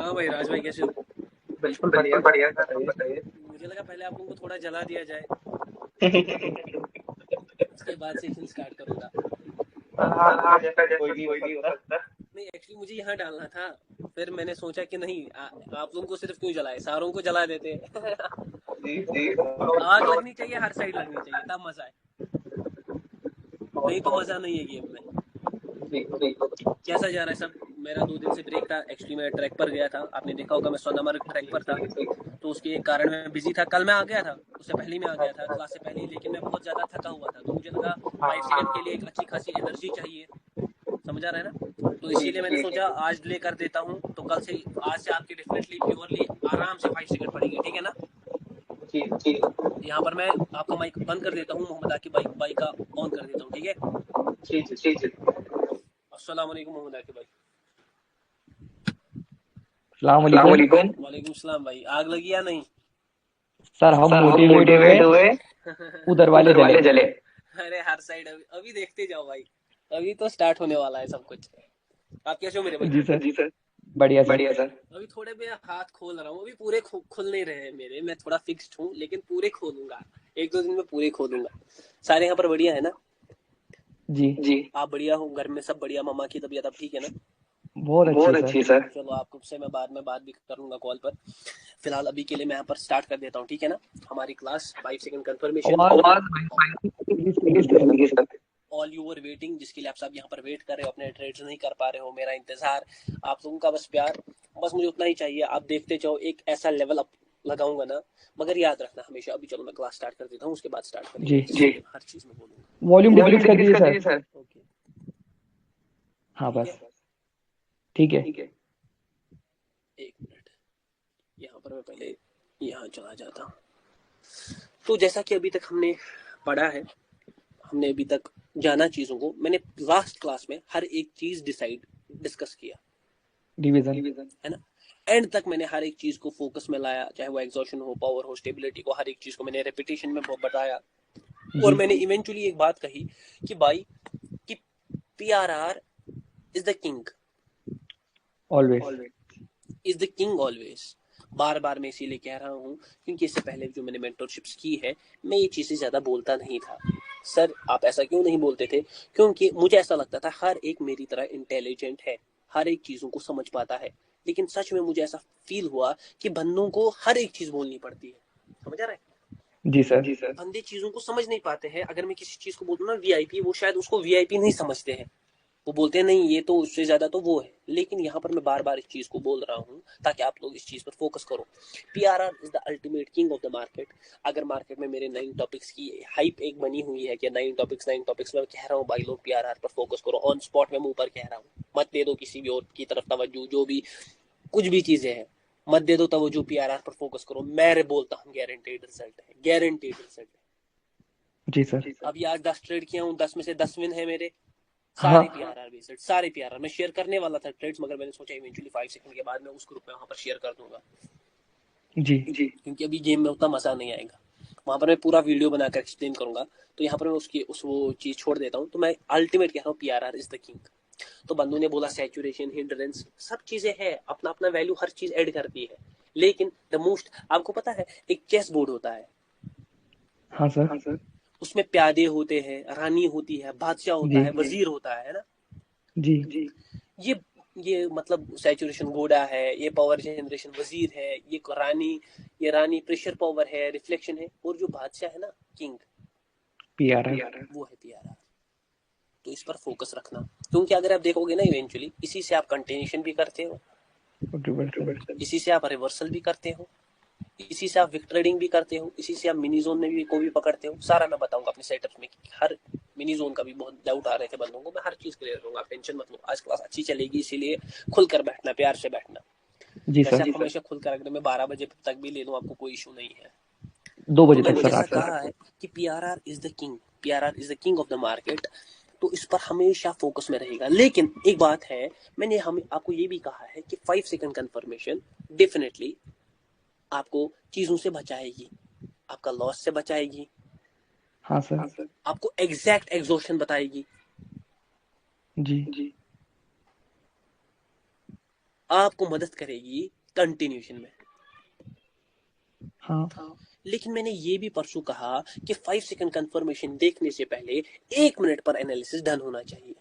हाँ भाई, राज भाई कैसे हो? बिल्कुल बिल्कुल बढ़िया सर, बढ़िया आप सर, आप बताइए। बताइए। मुझे लगा पहले आप लोगों को थोड़ा जला दिया जाए, उसके बाद सेशन स्टार्ट करूंगा। हाँ, हाँ, आपका आपका जैसा जैसा कोई भी हो कोई भी हो सकता है। सकता है। नहीं, एक्चुअली मुझे यहाँ डालना था। फिर मैंने सोचा कि नहीं, आप लोगों को सिर्फ क्यों जलाए, सारों को जला देते। जी जी, और आग लगनी चाहिए, हर साइड लगनी चाहिए, तब मजा है। नहीं तो मजा नहीं है गेम में। जी जी। कैसा जा रहा है सब? मेरा 2 दिन से ब्रेक था, एक्चुअली मैं ट्रैक पर गया था, आपने देखा होगा मैं सोनामर्ग ट्रैक पर था। तो उसके कारण मैं बिजी था। कल मैं आ गया था, उससे पहले ही मैं आ गया था, क्लास से पहले ही, लेकिन मैं बहुत ज्यादा थका हुआ था, तो मुझे लगा 5 सेकंड के लिए एक अच्छी खासी एनर्जी चाहिए। समझ आ रहा है ना? तो जी इसीलिए जी मैंने सोचा आज डिले कर देता हूँ, तो कल से, आज से आपके डेफिनेटली प्योरली आराम से 5 सेकंड पड़ेंगे, ठीक है ना? जी जी। यहाँ पर मैं आपका माइक बंद कर देता हूँ, मोहम्मद आकिब भाई भाई का ऑन कर देता हूँ, ठीक है? जी जी जी जी। अस्सलाम वालेकुम मोहम्मद आकिब भाई। सलाम अस्सलाम वालेकुम। वालेकुम। वालेकुम सलाम भाई, आग लगी या नहीं? सर हम सर हम मोटिवेट हुए, मोटिवेट हुए, उधर वाले उधर जले। वाले जले। अरे हर साइड अभी अभी देखते जाओ भाई, अभी तो स्टार्ट होने वाला है सब कुछ। आप कैसे हो मेरे भाई? जी सर। जी सर। बढ़िया सर। बढ़िया सर। अभी थोड़े मैं हाथ खोल रहा हूँ, अभी पूरे खुल नहीं रहे हैं मेरे, मैं थोड़ा फिक्स्ड हूँ, लेकिन पूरे खोलूंगा। 1-2 दिन में पूरे खोलूंगा। सारे यहाँ पर बढ़िया है ना? जी जी। आप बढ़िया हो, घर में सब बढ़िया, मम्मा की तबीयत अब ठीक है ना? बहुत अच्छी बहुत है सर। अच्छी सर। चलो, आपसे मैं बाद में बात भी करूंगा कॉल पर। फिलहाल अभी के लिए मैं यहाँ पर स्टार्ट कर देता हूँ, ठीक है ना? हमारी क्लास 5 सेकंड कंफर्मेशन आवाज आवाज please please sir. Sir. All you were waiting, जिसके लिए आप सब यहाँ पर वेट कर रहे हो, अपने ट्रेड्स नहीं कर पा रहे हो, मेरा इंतजार, आप लोगों का बस प्यार, बस मुझे उतना ही चाहिए। आप देखते जाओ, एक ऐसा लेवल अप लगाऊंगा ना। मगर याद रखना हमेशा, अभी चलो मैं क्लास स्टार्ट कर देता हूँ, उसके बाद स्टार्ट करेंगे जी जी। हर चीज में वॉल्यूम बोलूंगा। वॉल्यूम डिक्रीज कर डिक्रीज दीजिए कर सर। दीजिए सर। ओके। हाँ ठीक है। बस। ठीक है। ठीक है। 1 मिनट, यहाँ पर मैं पहले यहाँ चला जाता हूँ। तो जैसा कि अभी तक हमने पढ़ा है, हमने अभी तक जाना चीजों को, मैंने लास्ट क्लास में हर एक चीज डिस्कस किया, डिवीजन। है ना? एंड तक मैंने हर एक चीज को फोकस में लाया, चाहे वो एग्जॉशन हो, पावर हो, स्टेबिलिटी को, हर एक चीज को मैंने रेपिटेशन में बताया। और जी मैंने इवेंचुअली एक बात कही कि भाई, कि PRR is the king, always. Is the king always. बार बार मैं इसीलिए कह रहा हूँ, क्योंकि इससे पहले जो मैंने मेंटरशिप्स की है, मैं ये चीजें ज्यादा बोलता नहीं था। सर आप ऐसा क्यों नहीं बोलते थे? क्योंकि मुझे ऐसा लगता था हर एक मेरी तरह इंटेलिजेंट है, हर एक चीजों को समझ पाता है। लेकिन सच में मुझे ऐसा फील हुआ कि बंदों को हर एक चीज बोलनी पड़ती है। समझ आ रहा है? जी सर। जी सर। बंदे चीजों को समझ नहीं पाते हैं। अगर मैं किसी चीज को बोलूँ ना वीआईपी, वो शायद उसको वीआईपी नहीं समझते हैं। वो बोलते हैं नहीं, ये तो उससे ज्यादा तो वो है। लेकिन यहाँ पर मैं बार बार इस चीज को बोल रहा हूँ ताकि आप लोग इस चीज पर फोकस करो। PRR is the ultimate king of the market. अगर मार्केट में मेरे 9 टॉपिक्स की हाइप एक बनी हुई है कि 9 टॉपिक्स मैं कह रहा हूँ भाई लोग पीआरआर पर फोकस करो, ऑन स्पॉट में मुंह पर कह रहा हूँ, मत दे दो किसी भी और की तरफ तवज्जो, जो भी कुछ भी चीजें हैं, मत दे दो तवज्जो, पीआरआर पर फोकस करो। मैं बोलता हूँ गारंटेड रिजल्ट है, गारंटेड रिजल्ट जी सर। है। अभी आज 10 ट्रेड किया हूँ, 10 में से 10 विन है मेरे, सारे हाँ। पीआरआर बेस्ड, सारे पीआरआर। मैं शेयर करने वाला था ट्रेड्स, मगर मैंने सोचा इवेंचुअली 5 सेकंड के बाद मैं उस ग्रुप में वहां पर शेयर कर दूंगा। जी जी। क्योंकि अभी गेम में उतना मजा नहीं आएगा, वहां पर मैं पूरा वीडियो बनाकर एक्सप्लेन करूंगा। तो यहाँ पर मैं उसकी उस वो चीज छोड़ देता हूँ। तो मैं अल्टीमेट कह रहा हूँ, पीआरआर इज द किंग। तो बंदू ने बोला सैचुरेशन, हिंड्रेंस, सब चीजें हैं, अपना अपना वैल्यू हर चीज ऐड करती है। लेकिन द मोस्ट, आपको पता है एक चेस बोर्ड होता है, हाँ सर। हाँ सर, उसमें प्यादे होते हैं, रानी होती है, बादशाह होता जी है, वजीर होता है ना? जी जी। ये ये मतलब सैचुरेशन घोड़ा है, ये पावर जनरेशन वजीर है, ये रानी, ये रानी प्रेशर पावर है, रिफ्लेक्शन है, और जो बादशाह है ना, किंग, पी आर आर। वो है पीआरआर। तो इस पर फोकस रखना, क्योंकि अगर आप देखोगे ना, इवेंचुअली इसी से आप कंटिन्यूशन भी करते हो, 40%। इसी से आप रिवर्सल भी करते हो, इसी से आप विक ट्रेडिंग भी करते हो, इसी से आप मिनी जोन में भी को भी पकड़ते हो। सारा मैं बताऊंगा अपने सेटअप में, हर मिनी जोन का भी बहुत डाउट आ रहे थे बंदों को, मैं हर चीज क्लियर करूंगा, आप टेंशन मत लो। आज क्लास अच्छी चलेगी, इसीलिए खुलकर बैठना, प्यार से बैठना। जी वैसे सर। आप हमेशा खुलकर, अगर मैं 12 बजे तक भी ले लूँ, आपको कोई इशू नहीं है। 2 बजे तो तक मैंने सर जैसा रात को। कहा है कि PRR is the king, PRR is the king of the market, तो इस पर हमेशा फोकस में रहेगा। लेकिन एक बात है, मैंने हम आपको ये भी कहा है कि 5 सेकंड कंफर्मेशन डेफिनेटली आपको चीजों से बचाएगी, आपका लॉस से बचाएगी, हाँ सर। आपको एग्जैक्ट एग्जॉशन बताएगी। जी। जी। आपको मदद करेगी कंटिन्यूशन में। हाँ लेकिन मैंने ये भी परसों कहा कि 5 सेकंड कंफर्मेशन देखने से पहले 1 मिनट पर एनालिसिस डन होना चाहिए।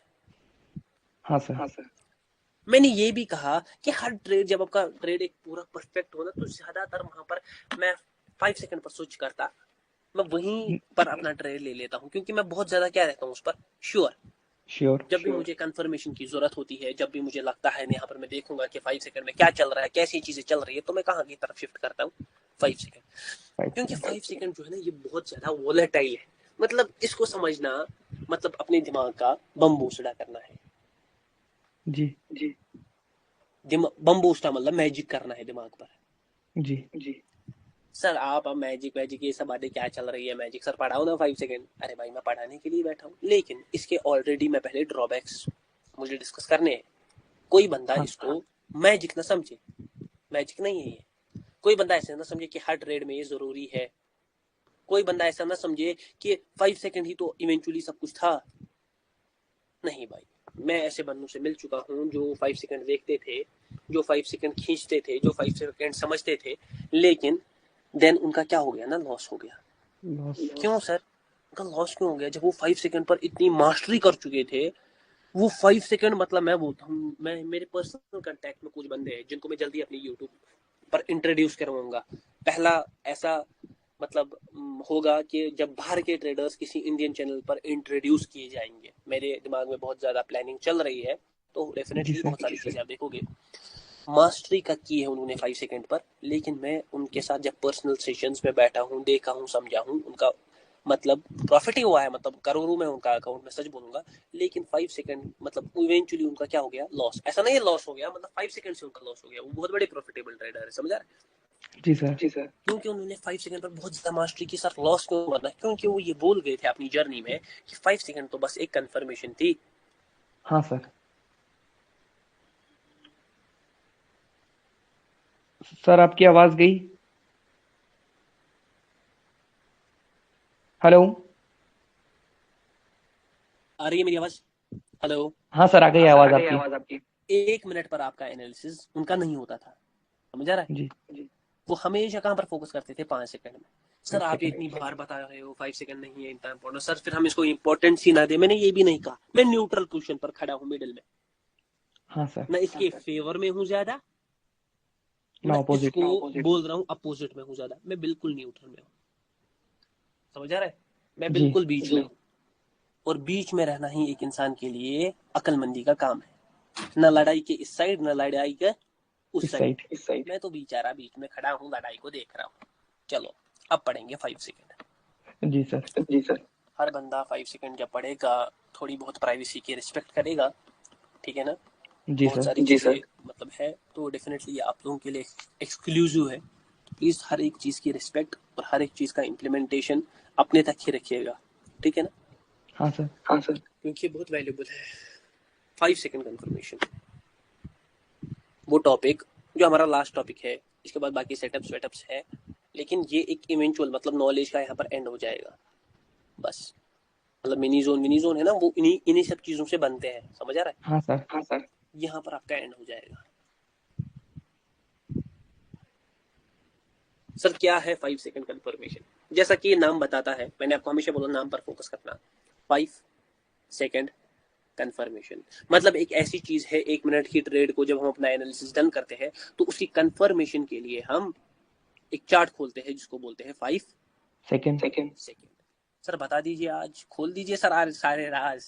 हाँ सर। मैंने ये भी कहा कि हर ट्रेड, जब आपका ट्रेड एक पूरा परफेक्ट हो ना, तो ज्यादातर वहां पर मैं 5 सेकंड पर स्विच करता, मैं वहीं पर अपना ट्रेड ले लेता हूँ, क्योंकि मैं बहुत ज्यादा क्या रहता हूँ उस पर श्योर। श्योर। जब भी मुझे कंफर्मेशन की जरूरत होती है, जब भी मुझे लगता है यहाँ पर मैं देखूंगा कि 5 सेकंड में क्या चल रहा है, कैसी चीजें चल रही है, तो मैं कहाँ की तरफ शिफ्ट करता हूँ, 5 सेकंड। 5 क्योंकि सेकंड। 5 सेकंड जो है ना, ये बहुत ज्यादा वोलेटाइल है। मतलब इसको समझना मतलब अपने दिमाग का बम्बूसड़ा करना है। जी बम्बूसड़ा मतलब मैजिक करना है दिमाग पर। जी। सर आप अब मैजिक मैजिक ये सब बातें क्या चल रही है, मैजिक सर पढ़ाओ ना 5 सेकंड। अरे भाई मैं पढ़ाने के लिए बैठा हूँ, लेकिन इसके ऑलरेडी मैं पहले ड्रॉबैक्स मुझे डिस्कस करने हैं। कोई बंदा हाँ इसको मैजिक ना समझे, मैजिक नहीं है ये। कोई बंदा ऐसे ना समझे कि हर ट्रेड में ये जरूरी है। कोई बंदा ऐसा ना समझे कि 5 सेकंड ही तो इवेंचुअली सब कुछ था। नहीं भाई, मैं ऐसे बंदों से मिल चुका हूँ जो 5 सेकंड देखते थे, जो 5 सेकंड खींचते थे, जो 5 सेकंड समझते थे, लेकिन देन उनका क्या हो गया ना, लॉस हो गया। लॉस। क्यों सर, उनका लॉस क्यों हो गया? जब वो 5 सेकंड पर इतनी मास्टरी कर चुके थे, वो 5 सेकंड मतलब मैं बोलता हूँ, मैं मेरे पर्सनल कांटेक्ट में कुछ बंदे हैं जिनको मैं जल्दी अपनी यूट्यूब पर इंट्रोड्यूस करवाऊंगा। पहला ऐसा मतलब होगा कि जब बाहर के ट्रेडर्स किसी इंडियन चैनल पर इंट्रोड्यूस किए जाएंगे, मेरे दिमाग में बहुत ज्यादा प्लानिंग चल रही है, तो जी डेफिनेटली सर। बहुत सारी चीजें आप देखोगे। मास्टरी का की है उन्होंने 5 सेकंड पर, लेकिन मैं उनके साथ जब पर्सनल सेशंस में बैठा हूँ, देखा हूँ, समझा हूँ, उनका मतलब प्रॉफिट ही हुआ है, मतलब करोड़ों में उनका अकाउंट में, सच बोलूंगा। लेकिन 5 सेकंड मतलब इवेंचुअली उनका क्या हो गया, लॉस। ऐसा नहीं है लॉस हो गया, मतलब 5 सेकंड से उनका लॉस हो गया। वो बहुत बड़े प्रॉफिटेबल ट्रेडर है, समझ आ रहा है? जी सर। क्योंकि उन्होंने 5 सेकंड पर बहुत ज्यादा मास्टरी की। सर लॉस क्यों करना? क्योंकि वो ये बोल गए थे अपनी जर्नी में कि 5 सेकंड तो बस एक कंफर्मेशन थी। हाँ सर। सर आपकी आवाज गई। हेलो। आ रही है मेरी आवाज? हेलो? हाँ सर, आ गई आवाज आपकी। 1 मिनट पर आपका एनालिसिस उनका नहीं होता था, समझ आ रहा जी। है? वो हमेशा कहाँ पर फोकस करते थे, 5 सेकंड में। सर 5 आप ये सेकंड। इतनी बार बता रहे हो 5 सेकंड नहीं है इतना इंपॉर्टेंट, सर फिर हम इसको इंपॉर्टेंस ही ना दे। मैंने ये भी नहीं कहा, मैं न्यूट्रल पोजीशन पर खड़ा हूँ, मिडिल में। हाँ सर। मैं इसके फेवर में हूँ ज्यादा, ना मैं ऑपोजिट। इसको बोल रहा हूँ अपोजिट में हूँ ज्यादा। मैं बिल्कुल न्यूट्रल में हूँ, समझ आ रहा है? मैं जी बिल्कुल बीच में हूँ। और बीच में रहना ही एक इंसान के लिए अक्लमंदी का काम है। न लड़ाई के इस साइड, न लड़ाई के उस इस साइड। साइड। मैं तो बेचारा बीच में खड़ा हूँ, लड़ाई को देख रहा हूँ। चलो अब पढ़ेंगे 5 सेकंड। जी सर। हर बंदा 5 सेकंड जब पढ़ेगा, थोड़ी बहुत प्राइवेसी की रिस्पेक्ट करेगा, ठीक है ना? जी बहुत सर। सारी चीजें मतलब है, तो डेफिनेटली आप लोगों के लिए एक्सक्लूसिव है। प्लीज हर एक चीज की रिस्पेक्ट और हर एक चीज का इम्प्लीमेंटेशन अपने तक ही रखिएगा, ठीक है ना? हाँ सर। क्योंकि ये बहुत वैल्यूबल है। 5 सेकंड कंफर्मेशन, वो टॉपिक जो हमारा लास्ट टॉपिक है। इसके बाद बाकी सेटअप्स वेटअप्स है, लेकिन ये एक इवेंचुअल मतलब नॉलेज का यहाँ पर एंड हो जाएगा बस। मतलब मिनी जोन है ना, वो इन्हीं सब चीजों से बनते हैं, समझ आ रहा हाँ सर। है? यहाँ पर आपका एंड हो जाएगा। सर क्या है 5 सेकंड कंफर्मेशन? जैसा कि ये नाम बताता है, मैंने आपको हमेशा बोला नाम पर फोकस करना। 5 सेकंड कंफर्मेशन मतलब एक ऐसी चीज है, 1 मिनट की ट्रेड को जब हम अपना एनालिसिस डन करते हैं, तो उसकी कंफर्मेशन के लिए हम एक चार्ट खोलते हैं जिसको बोलते हैं 5 सेकंड। सेकंड। सर बता दीजिए, आज खोल दीजिए सर, आज सारे राज।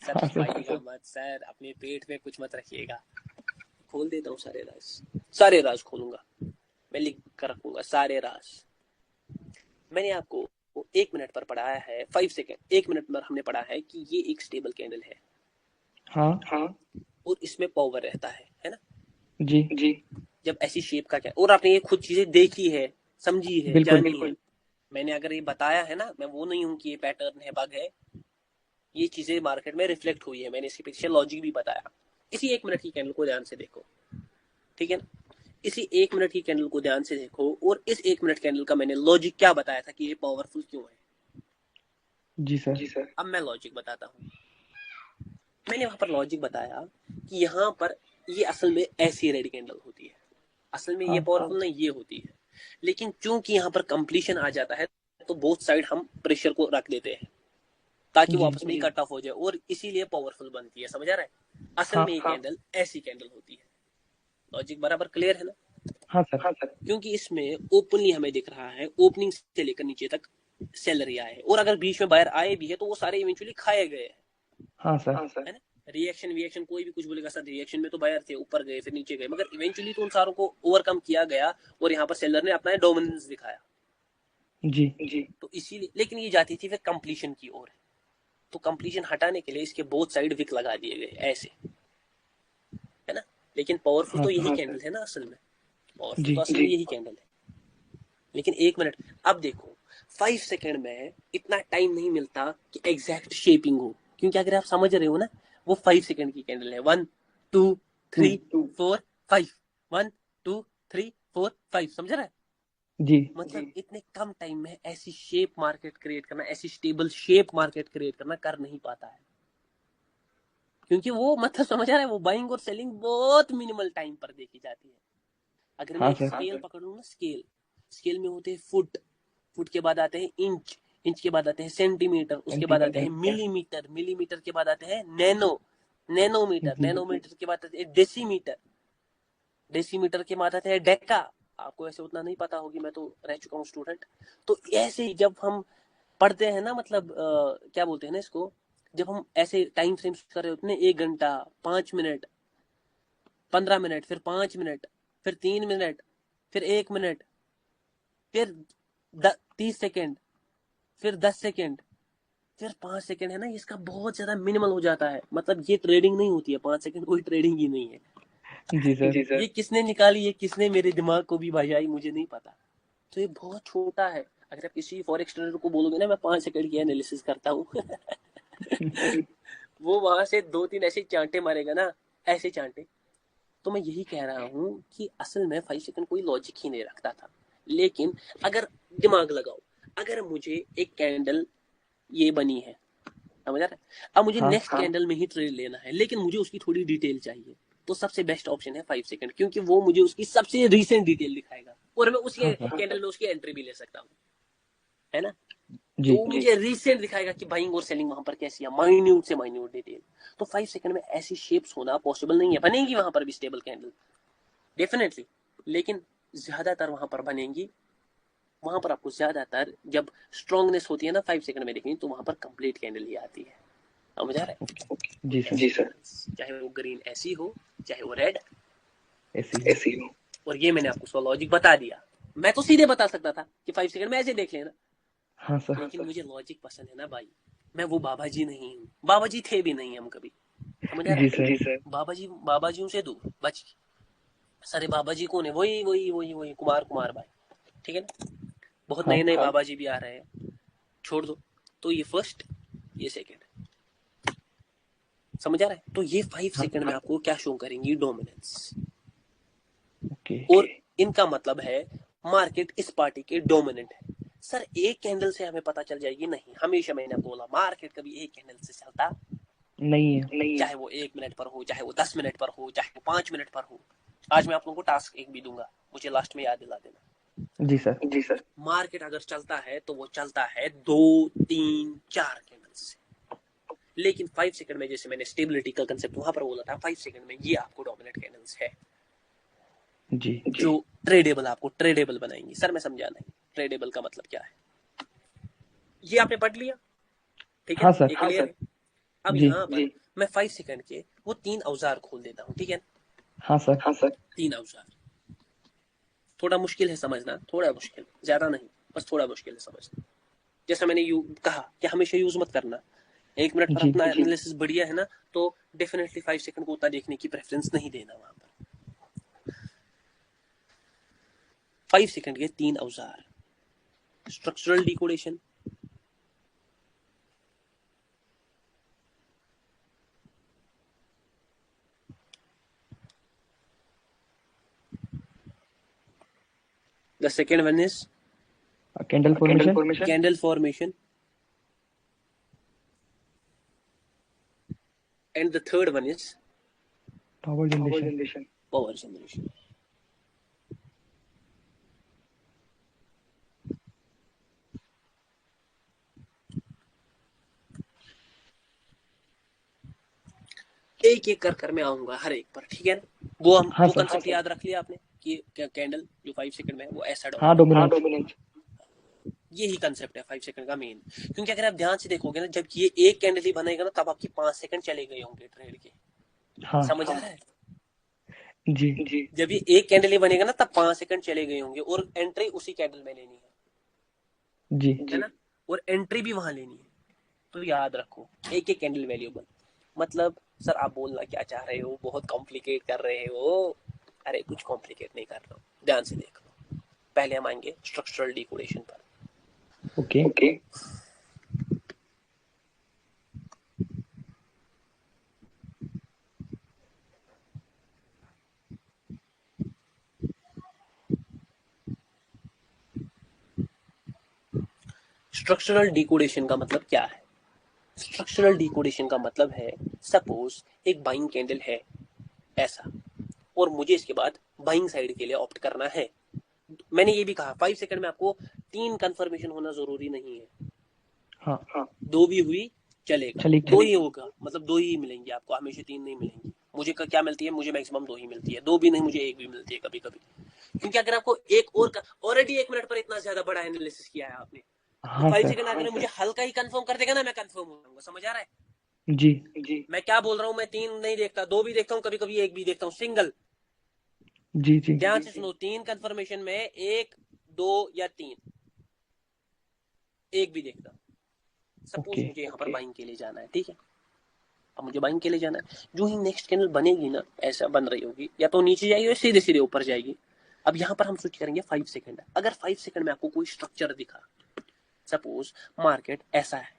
सर हाँ सर। छुपाइएगा मत सर, अपने पेट में कुछ मत रखिएगा। खोल देता हूँ सारे राज, सारे राज खोलूंगा, मैं लिख कर रखूंगा सारे राज। मैंने आपको 1 मिनट पर पढ़ाया है, 5 सेकंड 1 मिनट पर हमने पढ़ा है कि ये एक स्टेबल कैंडल है हाँ। और इसमें पावर रहता है ना? जी। जब ऐसी शेप का क्या, और आपने ये खुद चीजें देखी है, समझी है, बिल्कुल। जानी है। मैंने अगर ये बताया है ना, मैं वो नहीं हूँ कि ये पैटर्न है, बग है। ये चीजें मार्केट में रिफ्लेक्ट हुई है, मैंने इसके पीछे लॉजिक भी बताया। इसी 1 मिनट की कैंडल को ध्यान से देखो, ठीक है ना? इसी 1 मिनट की कैंडल को ध्यान से देखो, और इस 1 मिनट कैंडल का मैंने लॉजिक क्या बताया था कि ये पावरफुल क्यों है। जी सर। अब मैं लॉजिक बताता हूँ। मैंने वहां पर लॉजिक बताया कि यहाँ पर ये असल में ऐसी रेड कैंडल होती है, असल में ये हाँ पावरफुल नहीं ये होती है, लेकिन चूंकि यहाँ पर कंप्लीशन आ जाता है तो बोथ साइड हम प्रेशर को रख देते हैं ताकि वो जी आपस में कट ऑफ हो जाए और इसीलिए पावरफुल बनती है। समझ आ रहा है? असल हाँ में ये कैंडल ऐसी कैंडल होती है। लॉजिक बराबर क्लियर है ना? हाँ सर। क्योंकि इसमें ओपनली हमें दिख रहा है ओपनिंग से लेकर नीचे तक सेल रिया है, और अगर बीच में बायर आए भी है तो वो सारे इवेंचुअली खाए गए हैं, हाँ सर। है ना? रिएक्शन कोई भी कुछ बोलेगा सर रिएक्शन में तो बायर थे, ऊपर गए फिर नीचे गए, मगर इवेंचुअली तो उन सारों को ओवरकम किया गया और यहाँ पर सेलर ने अपना डोमिनेंस दिखाया। जी तो इसीलिए, लेकिन ये जाती थी फिर कंप्लीशन की ओर, तो कंप्लीशन हटाने के लिए इसके बोथ साइड विक लगा दिए गए ऐसे, है ना? लेकिन पावरफुल हाँ तो सर। यही कैंडल है ना असल में, पावरफुल जी तो असल में यही कैंडल है। लेकिन एक मिनट, अब देखो 5 सेकंड में इतना टाइम नहीं मिलता कि एग्जैक्ट शेपिंग हो, क्योंकि अगर आप समझ रहे हो ना, वो 5 सेकंड की कैंडल है। 1 2 3 4 5, 1 2 3 4 5, समझ रहा है? जी मतलब इतने कम टाइम में ऐसी शेप मार्केट क्रिएट करना, ऐसी स्टेबल शेप मार्केट क्रिएट करना कर नहीं पाता है, क्योंकि वो मतलब समझ रहा है, वो बाइंग और सेलिंग बहुत मिनिमल टाइम पर देखी जाती है। अगर मैं हाँ एक सर। स्केल पकड़ूं ना, स्केल स्केल में होते हैं फुट, फुट के बाद आते हैं इंच, इंच के बाद आते हैं सेंटीमीटर, उसके बाद आते हैं सेंटीमीटर। मिलीमीटर, मिलीमीटर के बाद आते हैं नैनो, नैनोमीटर, जी नैनोमीटर के बाद आते हैं डेसीमीटर, डेसीमीटर के बाद आते हैं डेका। आपको ऐसे उतना नहीं पता होगी, मैं तो रह चुका हूँ स्टूडेंट। तो ऐसे ही जब हम पढ़ते हैं ना, मतलब क्या बोलते हैं ना इसको, जब हम ऐसे टाइम फ्रेम्स कर रहे होते हैं, 1 घंटा, 5 मिनट, 15 मिनट, फिर 5 मिनट, फिर 3 मिनट, फिर 1 मिनट, फिर 30 सेकेंड, फिर 10 सेकेंड, फिर 5 सेकेंड, है ना? इसका बहुत ज्यादा मिनिमल हो जाता है, मतलब ये ट्रेडिंग नहीं होती है, 5 सेकेंड कोई ट्रेडिंग ही नहीं है। जी सर। ये किसने निकाली, ये किसने मेरे दिमाग को भी भाई आई, मुझे नहीं पता। तो ये बहुत छोटा है। अगर आप किसी फॉरेक्स ट्रेडर को बोलोगे ना मैं 5 सेकंड की एनालिसिस करता हूँ वो वहां से 2 3 ऐसे चांटे मारेगा ना, ऐसे चांटे। तो मैं यही कह रहा हूँ कि असल में 5 सेकंड कोई लॉजिक ही नहीं रखता था। लेकिन अगर दिमाग लगाओ, अगर मुझे एक कैंडल ये बनी है, समझ आ रहा है? अब मुझे हाँ नेक्स्ट कैंडल में ही ट्रेड लेना है, लेकिन मुझे उसकी थोड़ी डिटेल चाहिए, तो सबसे बेस्ट ऑप्शन है 5 सेकंड, क्योंकि वो मुझे उसकी सबसे रिसेंट डिटेल दिखाएगा और मैं उसी हाँ सर। कैंडल में उसकी एंट्री भी ले सकता हूँ, है ना? तो जी वो मुझे रिसेंट दिखाएगा कि बाइंग और सेलिंग वहां पर कैसी है, माइन्यूट से माइन्यूट डिटेल। तो 5 सेकंड में ऐसी शेप्स होना पॉसिबल नहीं है। बनेगी वहां पर भी स्टेबल कैंडल डेफिनेटली, लेकिन ज्यादातर वहां पर बनेंगी, वहां पर आपको ज्यादातर जब स्ट्रांगनेस होती है ना 5 सेकंड में देखनी, तो वहां पर कंप्लीट कैंडल ही आती है। समझ आ रहा है? जी सर। चाहे वो ग्रीन ऐसी हो, चाहे वो रेड ऐसी हो। ऐसी हो। और ये मैंने आपको उसका लॉजिक बता दिया। मैं तो सीधे बता सकता था कि 5 सेकंड में ऐसे देख लेना, हाँ सर। लेकिन मुझे लॉजिक पसंद है ना भाई। मैं वो बाबा जी नहीं हूँ, बाबा जी थे भी नहीं हम कभी। समझ आ रहा जी है? सर। बाबा जी से दूर बच। सारे बाबा जी कौन है? वही कुमार कुमार भाई, ठीक है ना? बहुत हाँ नए नए बाबा जी भी आ रहे हैं, छोड़ दो। तो ये फर्स्ट, ये सेकंड, समझ आ रहा है? तो ये 5 सेकंड में आपको क्या शो करेंगी? डोमिनेंस। ओके। और इनका मतलब है मार्केट इस पार्टी के डोमिनेंट है। सर एक कैंडल से हमें पता चल जाएगी? नहीं, हमेशा मैंने बोला मार्केट कभी एक कैंडल से चलता नहीं है। नहीं, चाहे वो 1 मिनट पर हो, चाहे वो 10 मिनट पर हो, चाहे वो 5 मिनट पर हो। आज मैं आप लोगों को टास्क एक भी दूंगा, मुझे लास्ट में याद दिला जी सर। देना। मार्केट अगर चलता है तो वो चलता है 2 3 4 कैंडल से, लेकिन 5 सेकंड में, जैसे मैंने स्टेबिलिटी का कंसेप्ट वहां पर बोला था, 5 सेकंड में ये आपको डोमिनेट कैंडल्स है जी जो ट्रेडेबल, आपको ट्रेडेबल बनाएंगी। सर मैं समझा नहीं ट्रेडेबल का मतलब क्या है, ये आपने पढ़ लिया, ठीक है? हाँ सर। ये क्लियर है? अब जी यहाँ पर मैं 5 सेकंड के वो 3 औजार खोल देता हूँ, ठीक है? हाँ सर। 3 औजार थोड़ा मुश्किल है समझना, थोड़ा मुश्किल, ज्यादा नहीं, बस थोड़ा मुश्किल है समझना। जैसा मैंने कहा कि हमेशा यूज मत करना, 1 मिनट पर जी अपना एनालिसिस बढ़िया है ना, तो डेफिनेटली 5 सेकंड को उतना देखने की प्रेफरेंस नहीं देना वहां पर। 5 सेकंड के 3 औजार: structural decodation, the second one is candle formation. Candle formation, and the third one is power generation. Power generation. एक एक कर मैं आऊंगा हर एक पर, ठीक है ना? वो हम हाँ वो सर। कंसेप्ट याद रख लिया आपने कि कैंडल जो 5 सेकंड में है वो ऐसा हाँ, डोमिनेंट। डोमिनेंस। यही कंसेप्ट है 5 सेकंड का मेन। क्योंकि अगर आप ध्यान से देखोगे ना, जब ये एक कैंडल ही बनेगा ना, तब आपकी 5 सेकंड चले गए होंगे ट्रेड के। हाँ समझ आ रहा है? जी। जब ये एक कैंडल ही बनेगा ना, तब 5 सेकंड चले गए होंगे, और एंट्री उसी कैंडल में लेनी जी। है ना? और एंट्री भी वहां लेनी है। तो याद रखो, एक एक कैंडल वैल्यूएबल। मतलब सर आप बोलना क्या चाह रहे हो, बहुत कॉम्प्लिकेट कर रहे हो। अरे कुछ कॉम्प्लिकेट नहीं कर रहा हूँ, ध्यान से देख लो। पहले हम आएंगे स्ट्रक्चरल डिकोडेशन पर। ओके। स्ट्रक्चरल डिकोडेशन का मतलब क्या है? स्ट्रक्चरल डिकोडेशन का मतलब है, सपोज एक बाइंग कैंडल है ऐसा, और मुझे इसके बाद बाइंग साइड के लिए ऑप्ट करना है। मैंने ये भी कहा 5 सेकंड में आपको 3 कंफर्मेशन होना जरूरी नहीं है। हाँ, 2 भी हुई चलेगा, चलेगी। 2 ही होगा, मतलब 2 ही मिलेंगे आपको, हमेशा 3 नहीं मिलेंगी। मुझे क्या मिलती है? मुझे मैक्सिमम 2 ही मिलती है, 2 भी नहीं, मुझे 1 भी मिलती है कभी कभी। क्योंकि अगर आपको एक और ऑलरेडी 1 मिनट पर इतना ज्यादा बड़ा एनालिसिस किया है आपने, तो हाँ 5 सर। सेकंड अगर मुझे हल्का ही कंफर्म कर देगा ना, मैं कंफर्म हो जाऊंगा। समझ आ रहा है? जी। मैं क्या बोल रहा हूँ? मैं 3 नहीं देखता, 2 भी देखता हूँ, कभी कभी 1 भी देखता हूँ, सिंगल। जी। ध्यान से सुनो, 3 कंफर्मेशन में 1, 2 या 3, 1 भी देखता हूँ। Suppose okay. मुझे यहाँ पर बाइंग के लिए जाना है, ठीक है? अब मुझे बाइंग के लिए जाना है, जो ही नेक्स्ट कैंडल बनेगी ना, ऐसा बन रही होगी, या तो नीचे जाएगी या सीधे सीधे ऊपर जाएगी। अब यहाँ पर हम स्विच करेंगे 5 सेकंड। अगर 5 सेकंड में आपको कोई स्ट्रक्चर दिखा, सपोज मार्केट ऐसा है,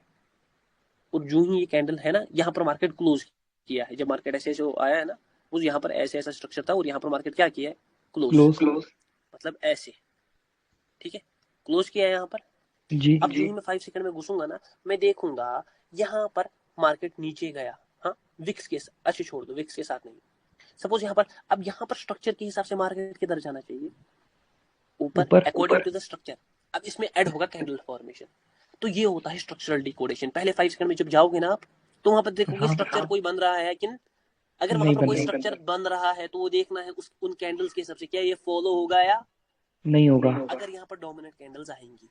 और जो ही ये कैंडल है ना, यहाँ पर मार्केट क्लोज किया है, जब मार्केट ऐसे जो आया है ना, उस यहाँ पर ऐसे ऐसा स्ट्रक्चर था, और यहाँ पर मार्केट क्या किया है? क्लोज। क्लोज। मतलब ऐसे, ठीक है? क्लोज किया है यहाँ पर। जी। अब जो ही मैं 5 सेकंड में घुसूंगा ना, मैं देखूंगा यहाँ पर मार्केट नीचे गया। हाँ, विक्स के साथ, अच्छा छोड़ दो, विक्स के साथ नहीं। सपोज यहाँ पर, अब यहाँ पर स्ट्रक्चर के हिसाब से मार्केट किधर जाना चाहिए? ऊपर, ऊपर। According to the structure. अब इसमें ऐड होगा कैंडल फॉर्मेशन। तो ये होता है स्ट्रक्चरल डिकोडेशन। पहले 5 सेकंड में जब जाओगे ना आप, तो वहां पर देखोगे हाँ, स्ट्रक्चर कोई बन रहा है कि अगर वहां नहीं पर बन कोई रहा। स्ट्रक्चर बन रहा है, तो वो देखना है उन कैंडल्स के हिसाब से, क्या ये फॉलो होगा या नहीं होगा। अगर यहाँ पर डोमिनेंट कैंडल्स आएंगी,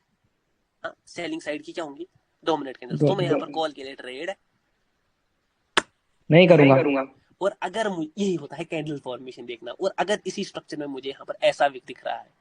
हाँ, सेलिंग साइड की क्या होंगी? डोमिनेंट कैंडल्स, दो, तो मैं यहाँ पर कॉल के लिए ट्रेड नहीं करूंगा। और अगर यही होता है कैंडल फॉर्मेशन देखना, और अगर इसी स्ट्रक्चर में मुझे यहाँ पर ऐसा विक दिख रहा है,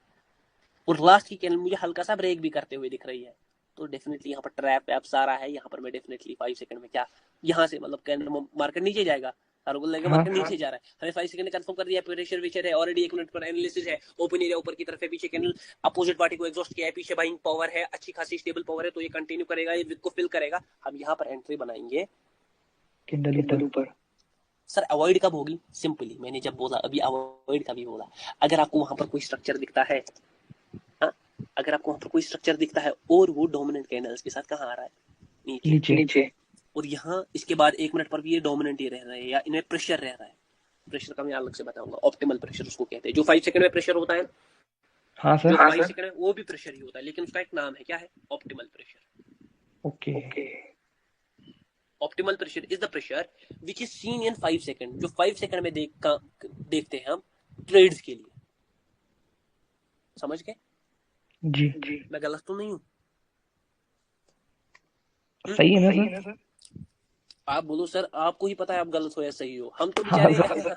और लास्ट की कैंडल मुझे हल्का सा ब्रेक भी करते हुए दिख रही है, तो डेफिनेटली यहाँ पर ट्रैप वैप सारा है। यहाँ पर मैं डेफिनेटली 5 सेकंड में क्या, यहाँ से मतलब कैंडल मार्केट नीचे जाएगा, हाँ, मार्केट नीचे जा रहा है, हमें 5 सेकंड ने कंफर्म कर दिया, प्रेशर विचर है, ऑलरेडी 1 मिनट पर एनालिसिस है, ओपन एरिया ऊपर की तरफ है, पीछे कैंडल अपोजिट पार्टी को एग्जॉस्ट किया है, पीछे बाइंग पावर है, अच्छी खासी स्टेबल पावर है, तो ये कंटिन्यू करेगा, ये विक को फिल करेगा। हम यहाँ पर एंट्री बनाएंगे कैंडल ऊपर। सर। अवॉइड कब होगी? सिंपली मैंने जब बोला अभी, अवॉइड का भी बोला। अगर आपको वहां पर कोई स्ट्रक्चर दिखता है, हाँ, अगर आपको वहां पर कोई स्ट्रक्चर दिखता है और वो डोमिनेंट कैंडल्स के साथ कहाँ आ रहा है? नीचे। और यहाँ इसके बाद 1 मिनट पर भी ये डोमिनेंट ही रह रहा है, या इनमें प्रेशर रह रहा है। प्रेशर का मैं अलग से बताऊंगा, ऑप्टिमल प्रेशर उसको कहते हैं। जो 5 सेकंड में प्रेशर होता है, हाँ जो सर। 5 सेकंड में वो भी प्रेशर ही होता है, लेकिन उसका एक नाम है, क्या है? Optimal pressure. Okay. Optimal pressure is the pressure which is seen in 5 second, जो 5 सेकंड में देखते हैं हम ट्रेड्स के लिए। समझ गए? जी। मैं गलत तो नहीं हूँ? सही है ना सर? आप बोलो सर, आपको ही पता है आप गलत हो या सही हो, हम तो हाँ बेचारे सर।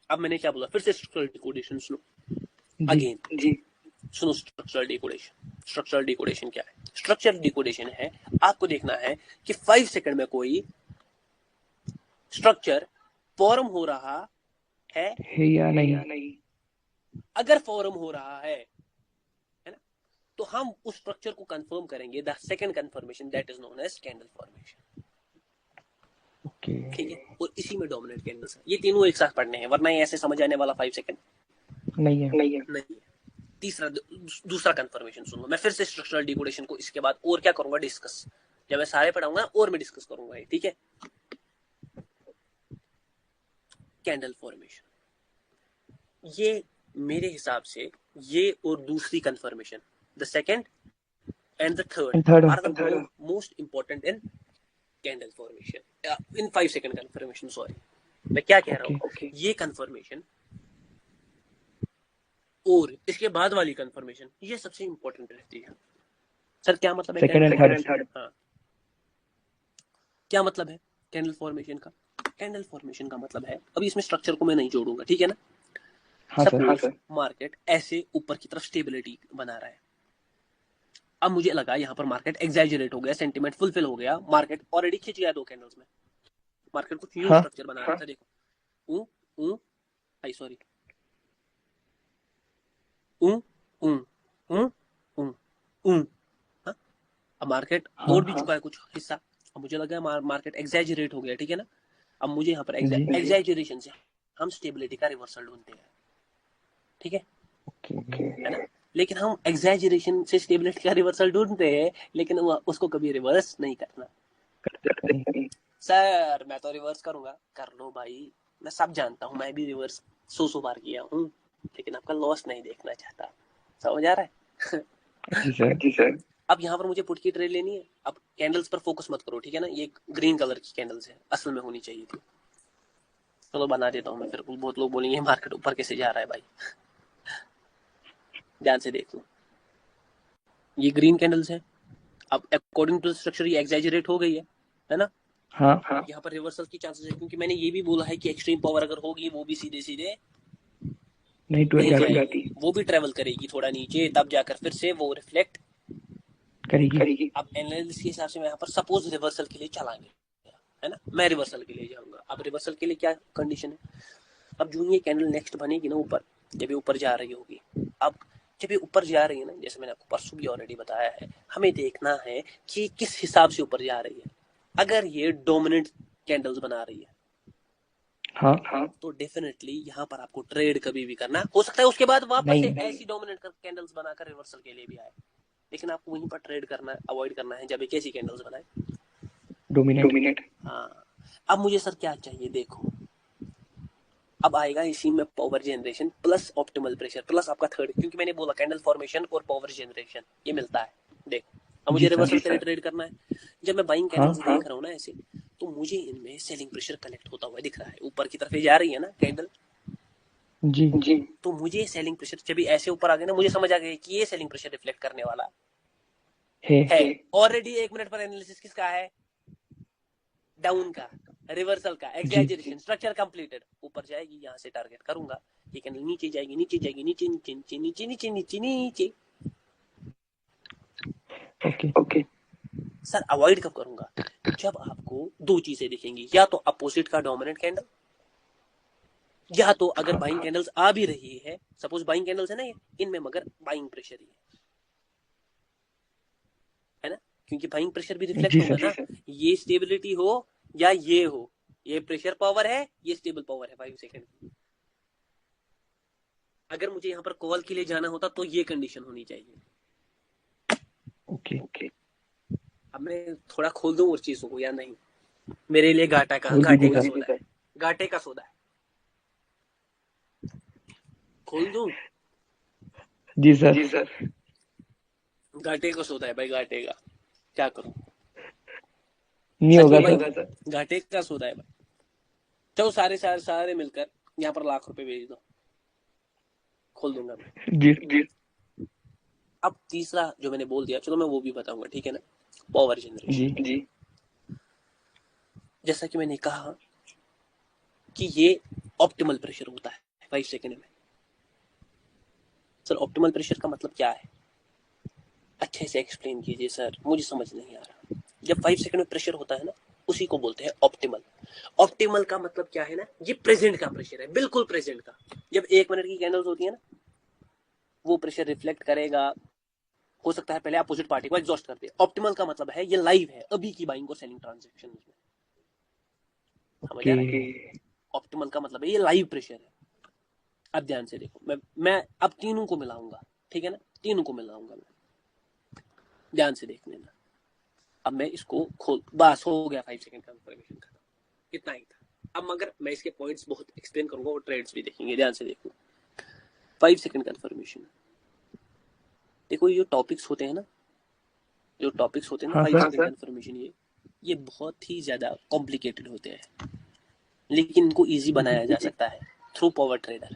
अब मैंने क्या बोला, फिर से स्ट्रक्चरल डिकोडेशन सुनो जी। अगेन। सुनो, स्ट्रक्चरल डिकोडेशन। स्ट्रक्चरल डिकोडेशन क्या है? स्ट्रक्चरल डिकोडेशन है, आपको देखना है कि 5 सेकंड में कोई स्ट्रक्चर फॉर्म हो रहा है या नहीं। अगर फॉर्म हो रहा है ना, तो हम उस स्ट्रक्चर को कंफर्म करेंगे, the second confirmation that is known as candle formation. Okay. ठीक है? और इसी में डोमिनेंट कैंडल्स है। ये तीनों एक साथ पढ़ने हैं, वरना ये ऐसे समझ आने वाला 5 सेकंड नहीं है। नहीं है। तीसरा, दूसरा कंफर्मेशन सुनो। मैं फिर से स्ट्रक्चरल डिकोडेशन को इसके बाद और क्या करूंगा, डिस्कस। जब मैं सारे पढ़ाऊंगा और मैं डिस्कस करूंगा, ठीक है? Candle formation. ये मेरे हिसाब से ये और दूसरी confirmation, the second and the third And third are one. The most important in candle formation, in 5 second confirmation. Sorry, मैं क्या कह रहा Okay. हूँ, ये कंफर्मेशन और इसके बाद वाली कंफर्मेशन ये सबसे इंपॉर्टेंट रहती है। सर क्या मतलब है Second and third. हाँ, क्या मतलब है कैंडल फॉर्मेशन का? कैंडल फॉर्मेशन का मतलब है, अभी इसमें स्ट्रक्चर को मैं नहीं जोड़ूंगा, ठीक है ना। हाँ सर. सपोज मार्केट ऐसे ऊपर की तरफ स्टेबिलिटी बना रहा है। अब मुझे लगा यहाँ पर मार्केट एग्जैजरेट हो गया, सेंटीमेंट फुलफिल हो गया, मार्केट ऑलरेडी खिंच गया 2 कैंडल्स में, मार्केट कुछ यूं हाँ. स्ट्रक्चर बना रहा था। देखो ऊ ऊ आई सॉरी ऊ ऊ ऊ ऊ ऊ हाँ? अब मार्केट हाँ. तोड़ भी चुका है कुछ हिस्सा। अब मुझे लगा मार्केट एग्जैजरेट हो गया, ठीक है ना। अब मुझे यहाँ पर जी. एग्जैजरेशन से हम स्टेबिलिटी का रिवर्सल ढूंढते हैं, ठीक है Okay. है ना। लेकिन हम एग्जैजरेशन से स्टेबिलिटी का रिवर्सल ढूंढते हैं, लेकिन उसको कभी रिवर्स नहीं करना। नहीं. सर मैं तो रिवर्स करूंगा, कर लो भाई, मैं सब जानता हूँ, मैं भी रिवर्स 100 बार किया हूँ, लेकिन आपका लॉस नहीं देखना चाहता। समझ आ रहा है? जी सर. अब यहाँ पर मुझे पुट की ट्रेड लेनी है। अब कैंडल्स पर फोकस मत करो, ठीक है ना। ये ग्रीन कलर की कैंडल्स है, असल में होनी चाहिए थी। चलो बना देता हूँ मैं, फिर बहुत लोग बोलेंगे मार्केट ऊपर कैसे जा रहा है भाई। ध्यान से देख लो, ये ग्रीन कैंडल्स है। अब अकॉर्डिंग टू स्ट्रक्चर ये एग्जैजरेट हो गई है ना। हाँ. यहाँ पर रिवर्सल की चांसेस है, क्योंकि मैंने ये भी बोला है कि एक्सट्रीम पावर अगर होगी वो भी सीधे सीधे नहीं टूट नहीं जाती. जाएगी, वो भी ट्रेवल करेगी थोड़ा नीचे, तब जाकर फिर से वो रिफ्लेक्ट करेगी. अब एनालिसिस के हिसाब से मैं यहाँ पर सपोज रिवर्सल के लिए चलाएंगे, है ना, मैं रिवर्सल के लिए जाऊंगा। अब रिवर्सल के लिए क्या कंडीशन है, अब जो ये कैंडल नेक्स्ट बनेगी ना ऊपर, जब ये ऊपर जा रही होगी, अब जब ये ऊपर जा रही है ना, जैसे मैंने आपको परसों भी ऑलरेडी बताया है, हमें देखना है कि किस हिसाब से ऊपर जा रही है। अगर ये डोमिनेंट कैंडल्स बना रही है हाँ. तो डेफिनेटली यहाँ पर आपको ट्रेड कभी भी करना हो सकता है, उसके बाद वापस से नहीं. ऐसी डोमिनेंट कैंडल्स बनाकर रिवर्सल के लिए भी आए, लेकिन आपको वहीं पर ट्रेड करना, अवॉइड करना है जब एक ऐसी कैंडल्स बनाए डोमिनेट. हाँ। अब मुझे सर क्या चाहिए, देखो अब आएगा इसी में power generation plus optimal pressure plus आपका थर्ड, क्योंकि मैंने बोला कैंडल फॉर्मेशन और पावर जनरेशन ये मिलता है। देखो अब मुझे जी सर. रिवर्सल के लिए ट्रेड करना है। जब मैं बाइंग कैंडल्स हाँ. देख रहा हूँ ना ऐसे, तो मुझे इनमें सेलिंग प्रेशर कलेक्ट होता हुआ दिख रहा है, ऊपर की तरफ जा रही है ना कैंडल, जी. तो मुझे सेलिंग प्रेशर जब भी ऐसे ऊपर आ गए ना, मुझे समझ आ गया कि ये सेलिंग प्रेशर रिफ्लेक्ट करने वाला है। ऑलरेडी 1 मिनट पर एनालिसिस किसका है, डाउन का, रिवर्सल का, एग्जैजरेशन, स्ट्रक्चर कंप्लीटेड, ऊपर जाएगी, यहाँ से टारगेट करूंगा, ये कैंडल नीचे जाएगी, नीचे जाएगी, नीचे नीचे नीचे नीचे नीचे नीचे नीचे। ओके. सर अवॉइड कब करूंगा, जब आपको 2 चीजें दिखेंगी, या तो अपोजिट का डोमिनेंट कैंडल, या तो अगर बाइंग कैंडल्स आ भी रही है, सपोज बाइंग कैंडल्स है ना ये, इनमें मगर बाइंग प्रेशर ही है ना, क्योंकि बाइंग प्रेशर भी रिफ्लेक्ट होगा ना, ये स्टेबिलिटी हो या ये हो, ये प्रेशर पावर है, ये स्टेबल पावर है 5 सेकंड की। अगर मुझे यहाँ पर कॉल के लिए जाना होता तो ये कंडीशन होनी चाहिए। ओके. अब मैं थोड़ा खोल दूं और चीजों को या नहीं, मेरे लिए घाटे का सौदा है, घाटे का सौदा है, खोल दूं? जी सर. घाटे का सौदा है भाई, घाटे का, क्या करूं, नहीं होगा सर. घाटे का सौदा है भाई। चलो सारे मिलकर यहाँ पर लाख रुपए भेज दो, खोल दूंगा मैं। जी. अब तीसरा जो मैंने बोल दिया, चलो मैं वो भी बताऊंगा, ठीक है ना, पावर जनरेशन। जी. जैसा कि मैंने कहा कि ये ऑप्टिमल प्रेशर होता है 5 सेकंड में। सर ऑप्टिमल प्रेशर का मतलब क्या है, अच्छे से एक्सप्लेन कीजिए सर, मुझे समझ नहीं आ रहा। जब 5 सेकंड में प्रेशर होता है ना, उसी को बोलते हैं ऑप्टिमल। ऑप्टिमल का मतलब क्या है ना, ये प्रेजेंट का प्रेशर है, बिल्कुल प्रेजेंट का। जब 1 मिनट की कैंडल्स होती है ना, वो प्रेशर रिफ्लेक्ट करेगा, हो सकता है पहले अपोजिट पार्टी को एग्जॉस्ट कर दे। ऑप्टिमल का मतलब है ये लाइव है, अभी की बाइंग और सेलिंग ट्रांजैक्शन में। समझ आ रहा है? ऑप्टिमल का मतलब है ये लाइव प्रेशर है। अब ध्यान से देखो, मैं अब तीनों को मिलाऊंगा, ठीक है ना, तीनों को मिलाऊंगा मैं, ध्यान से देख लेना। अब मैं इसको खोल, बस हो गया 5 सेकंड का इंफॉर्मेशन खत्म, इतना ही था। अब मगर मैं इसके पॉइंट्स बहुत एक्सप्लेन करूंगा और ट्रेड्स भी देखेंगे, ध्यान से देखो। 5 सेकंड कंफर्मेशन, देखो ये जो टॉपिक्स होते हैं ना, जो टॉपिक्स होते हैं ना हाँ 5 सर। सेकंड कंफर्मेशन, ये बहुत ही ज्यादा कॉम्प्लिकेटेड होते हैं, लेकिन इनको इजी बनाया जा सकता है थ्रू पावर ट्रेडर।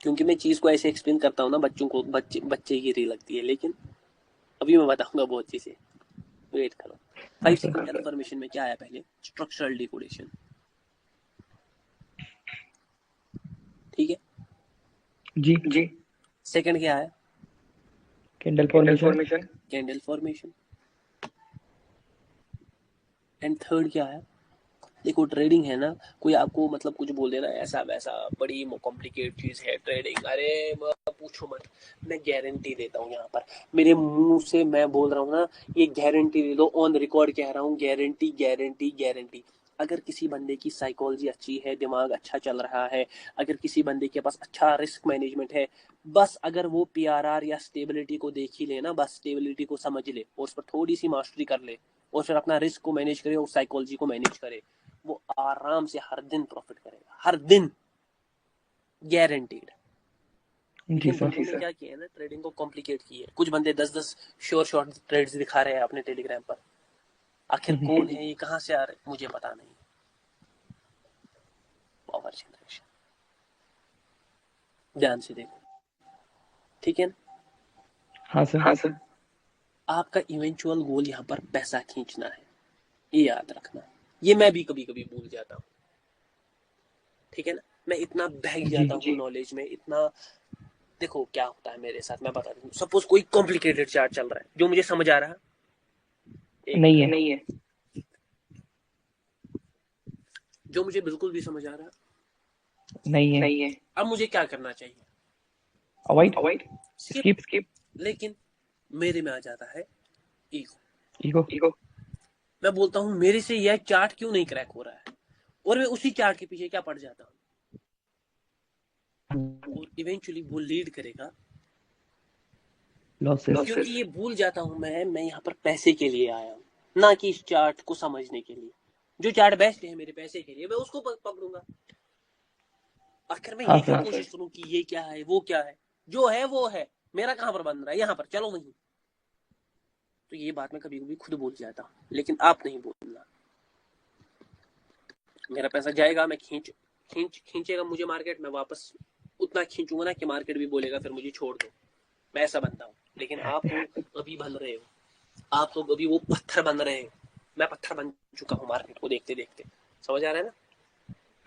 क्योंकि मैं चीज को ऐसे एक्सप्लेन करता हूँ ना, बच्चों को बच्चे की री लगती है, लेकिन अभी मैं बताऊंगा बहुत चीजें, वेट करो। हाँ 5 सर। सेकंड कंफर्मेशन में क्या आया पहले? स्ट्रक्चरल डिकोडेशन, ठीक है जी। जी। सेकंड क्या है? Candle candle formation. Formation, candle formation. And third क्या है? देखो ट्रेडिंग है ना, कोई आपको मतलब कुछ बोल देना ऐसा वैसा बड़ी कॉम्प्लिकेट चीज है ट्रेडिंग, अरे पूछो मत, मैं गारंटी देता हूँ यहाँ पर, मेरे मुंह से मैं बोल रहा हूँ ना, ये गारंटी दे दो, ऑन रिकॉर्ड कह रहा हूँ, गारंटी गारंटी गारंटी। अगर किसी बंदे की साइकोलॉजी अच्छी है, दिमाग अच्छा चल रहा है, अगर किसी बंदे के पास अच्छा रिस्क मैनेजमेंट है, बस अगर वो पीआरआर या स्टेबिलिटी को देख ही ले ना, बस स्टेबिलिटी को समझ ले और उस पर थोड़ी सी मास्टरी कर ले और फिर अपना रिस्क को मैनेज करे और साइकोलॉजी को मैनेज करे, वो आराम से हर दिन प्रॉफिट करेगा, हर दिन, गारंटीड। जी लेकिन सर। बंदों ने क्या किया है ना, ट्रेडिंग को कॉम्प्लिकेट की है। कुछ बंदे 10-10 श्योर शॉर्ट ट्रेड्स दिखा रहे हैं अपने टेलीग्राम पर, आखिर कौन है ये, कहाँ से आ रहे मुझे पता नहीं। पावर जनरेशन, ध्यान से देखो, ठीक है ना? हाँ सर। हाँ सर। आपका इवेंचुअल गोल यहाँ पर पैसा खींचना है, ये याद रखना। ये मैं भी कभी कभी भूल जाता हूँ, ठीक है ना, मैं इतना बहक जी। जाता हूँ नॉलेज में, इतना। देखो क्या होता है मेरे साथ, मैं बता दूं, सपोज कोई कॉम्प्लिकेटेड चार्ट चल रहा है जो मुझे समझ आ रहा है, एक नहीं मिनट, है। नहीं है, जो मुझे बिल्कुल भी समझ आ रहा नहीं है। नहीं है, अब मुझे क्या करना चाहिए? Avoid. Avoid, skip skip. Skip. लेकिन मेरे में आ जाता है ईगो, ईगो। ईगो। मैं बोलता हूँ मेरे से यह चार्ट क्यों नहीं क्रैक हो रहा है, और मैं उसी चार्ट के पीछे क्या पड़ जाता हूँ, और इवेंचुअली वो लीड करेगा लॉसेस। क्योंकि ये भूल जाता हूँ मैं यहाँ पर पैसे के लिए आया हूँ, ना कि इस चार्ट को समझने के लिए। जो चार्ट बेस्ट है मेरे पैसे के लिए, मैं उसको पकड़ूंगा। आखिर मैं हाँ ये क्यों सर। कोशिश करूं कि ये क्या है वो क्या है, जो है वो है, मेरा कहां पर बन रहा है, यहाँ पर चलो वहीं। तो ये बात मैं कभी कभी खुद भूल जाता हूँ, लेकिन आप नहीं भूलना। मेरा पैसा जाएगा, मैं खींचेगा मुझे मार्केट, मैं वापस उतना खींचूंगा ना कि मार्केट भी बोलेगा फिर मुझे छोड़ दो। मैं ऐसा बनता हूँ, लेकिन आप तो अभी बन रहे हो, आप तो अभी वो पत्थर बन रहे हो, मैं पत्थर बन चुका हूँ मार्केट को देखते देखते। समझ आ रहा है ना?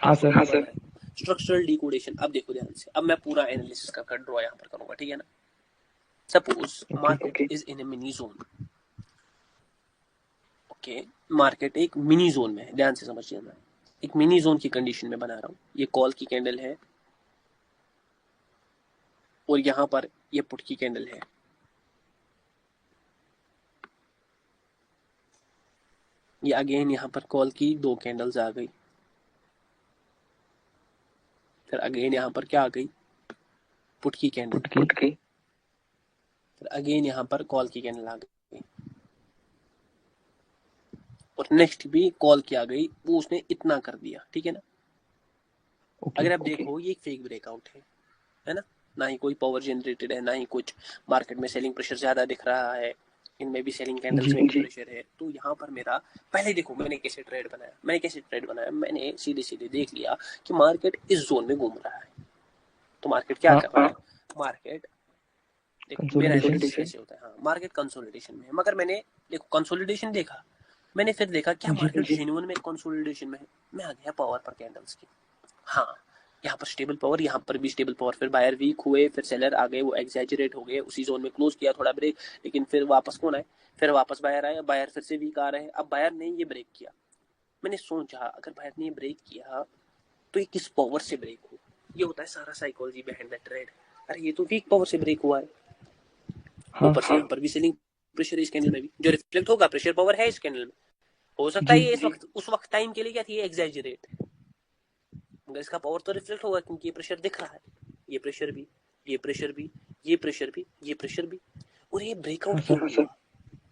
हाँ आप तो सर। अभी बन रहे हो। स्ट्रक्चरल डिकोडेशन, अब देखो ध्यान से, अब मैं पूरा एनालिसिस का ड्रॉ यहाँ पर करूंगा, ठीक है ना? Suppose okay. Market is in A mini zone, okay, market एक मिनी जोन में है, ध्यान से समझिए, मैं एक मिनी जोन की कंडीशन में बना रहा हूँ। ये कॉल की कैंडल है और यहाँ पर ये पुट की कैंडल है। ये अगेन यहाँ पर कॉल की 2 कैंडल्स आ गई, फिर अगेन यहाँ पर क्या आ गई? पुट की कैंडल, पुट की। फिर अगेन यहाँ पर कॉल की कैंडल आ गई, और नेक्स्ट भी कॉल की आ गई, वो उसने इतना कर दिया, ठीक है ना? ओके। अगर आप देखो ये एक फेक ब्रेकआउट है ना, ना ही कोई पावर जनरेटेड है, ना ही कुछ, मार्केट में सेलिंग प्रेशर ज्यादा दिख रहा है, इनमें भी सेलिंग कैंडल्स जी। में भी प्रेशर है। तो यहाँ पर मेरा पहले देखो मैंने कैसे ट्रेड बनाया, मैंने सीधे सीधे देख लिया कि मार्केट इस जोन में घूम रहा है। तो मार्केट क्या हाँ। कर रहा है? मार्केट, देखो मेरा कंसोलिडेशन। एनालिसिस कैसे होता है, हाँ, मार्केट कंसोलिडेशन में है, मगर मैंने देखो कंसोलिडेशन देखा, मैंने फिर देखा क्या जी। मार्केट जेन्युइन में कंसोलिडेशन में है। मैं आ गया पावर पर कैंडल्स की, हाँ, यहाँ पर स्टेबल पावर, यहाँ पर भी स्टेबल पावर, फिर बायर वीक हुए, फिर सेलर आ गए, वो एग्जैजरेट हो गए, उसी जोन में क्लोज किया थोड़ा ब्रेक, लेकिन फिर वापस कौन आए? फिर वापस बायर आए, बायर फिर से वीक आ रहे हैं। अब बायर ने ये ब्रेक किया, मैंने सोचा अगर बायर ने ये ब्रेक किया तो ये किस पावर से ब्रेक हो, ये होता है सारा साइकोलॉजी बिहाइंड द ट्रेड। अरे ये तो वीक पावर से ब्रेक हुआ है, हाँ। ऊपर से यहाँ पर भी सेलिंग प्रेशर है इस कैंडल में भी, जो रिफ्लेक्ट होगा, प्रेशर पावर है इस कैंडल में। हो सकता है जी। ये इस वक्त उस वक्त टाइम के लिए क्या थी, एग्जैजरेट, मगर इसका पावर तो रिफ्लेक्ट होगा क्योंकि ये प्रेशर दिख रहा है, ये प्रेशर भी, ये प्रेशर भी, ये प्रेशर भी, ये प्रेशर भी। और ये ब्रेकआउट हाँ क्यों सर। हुआ?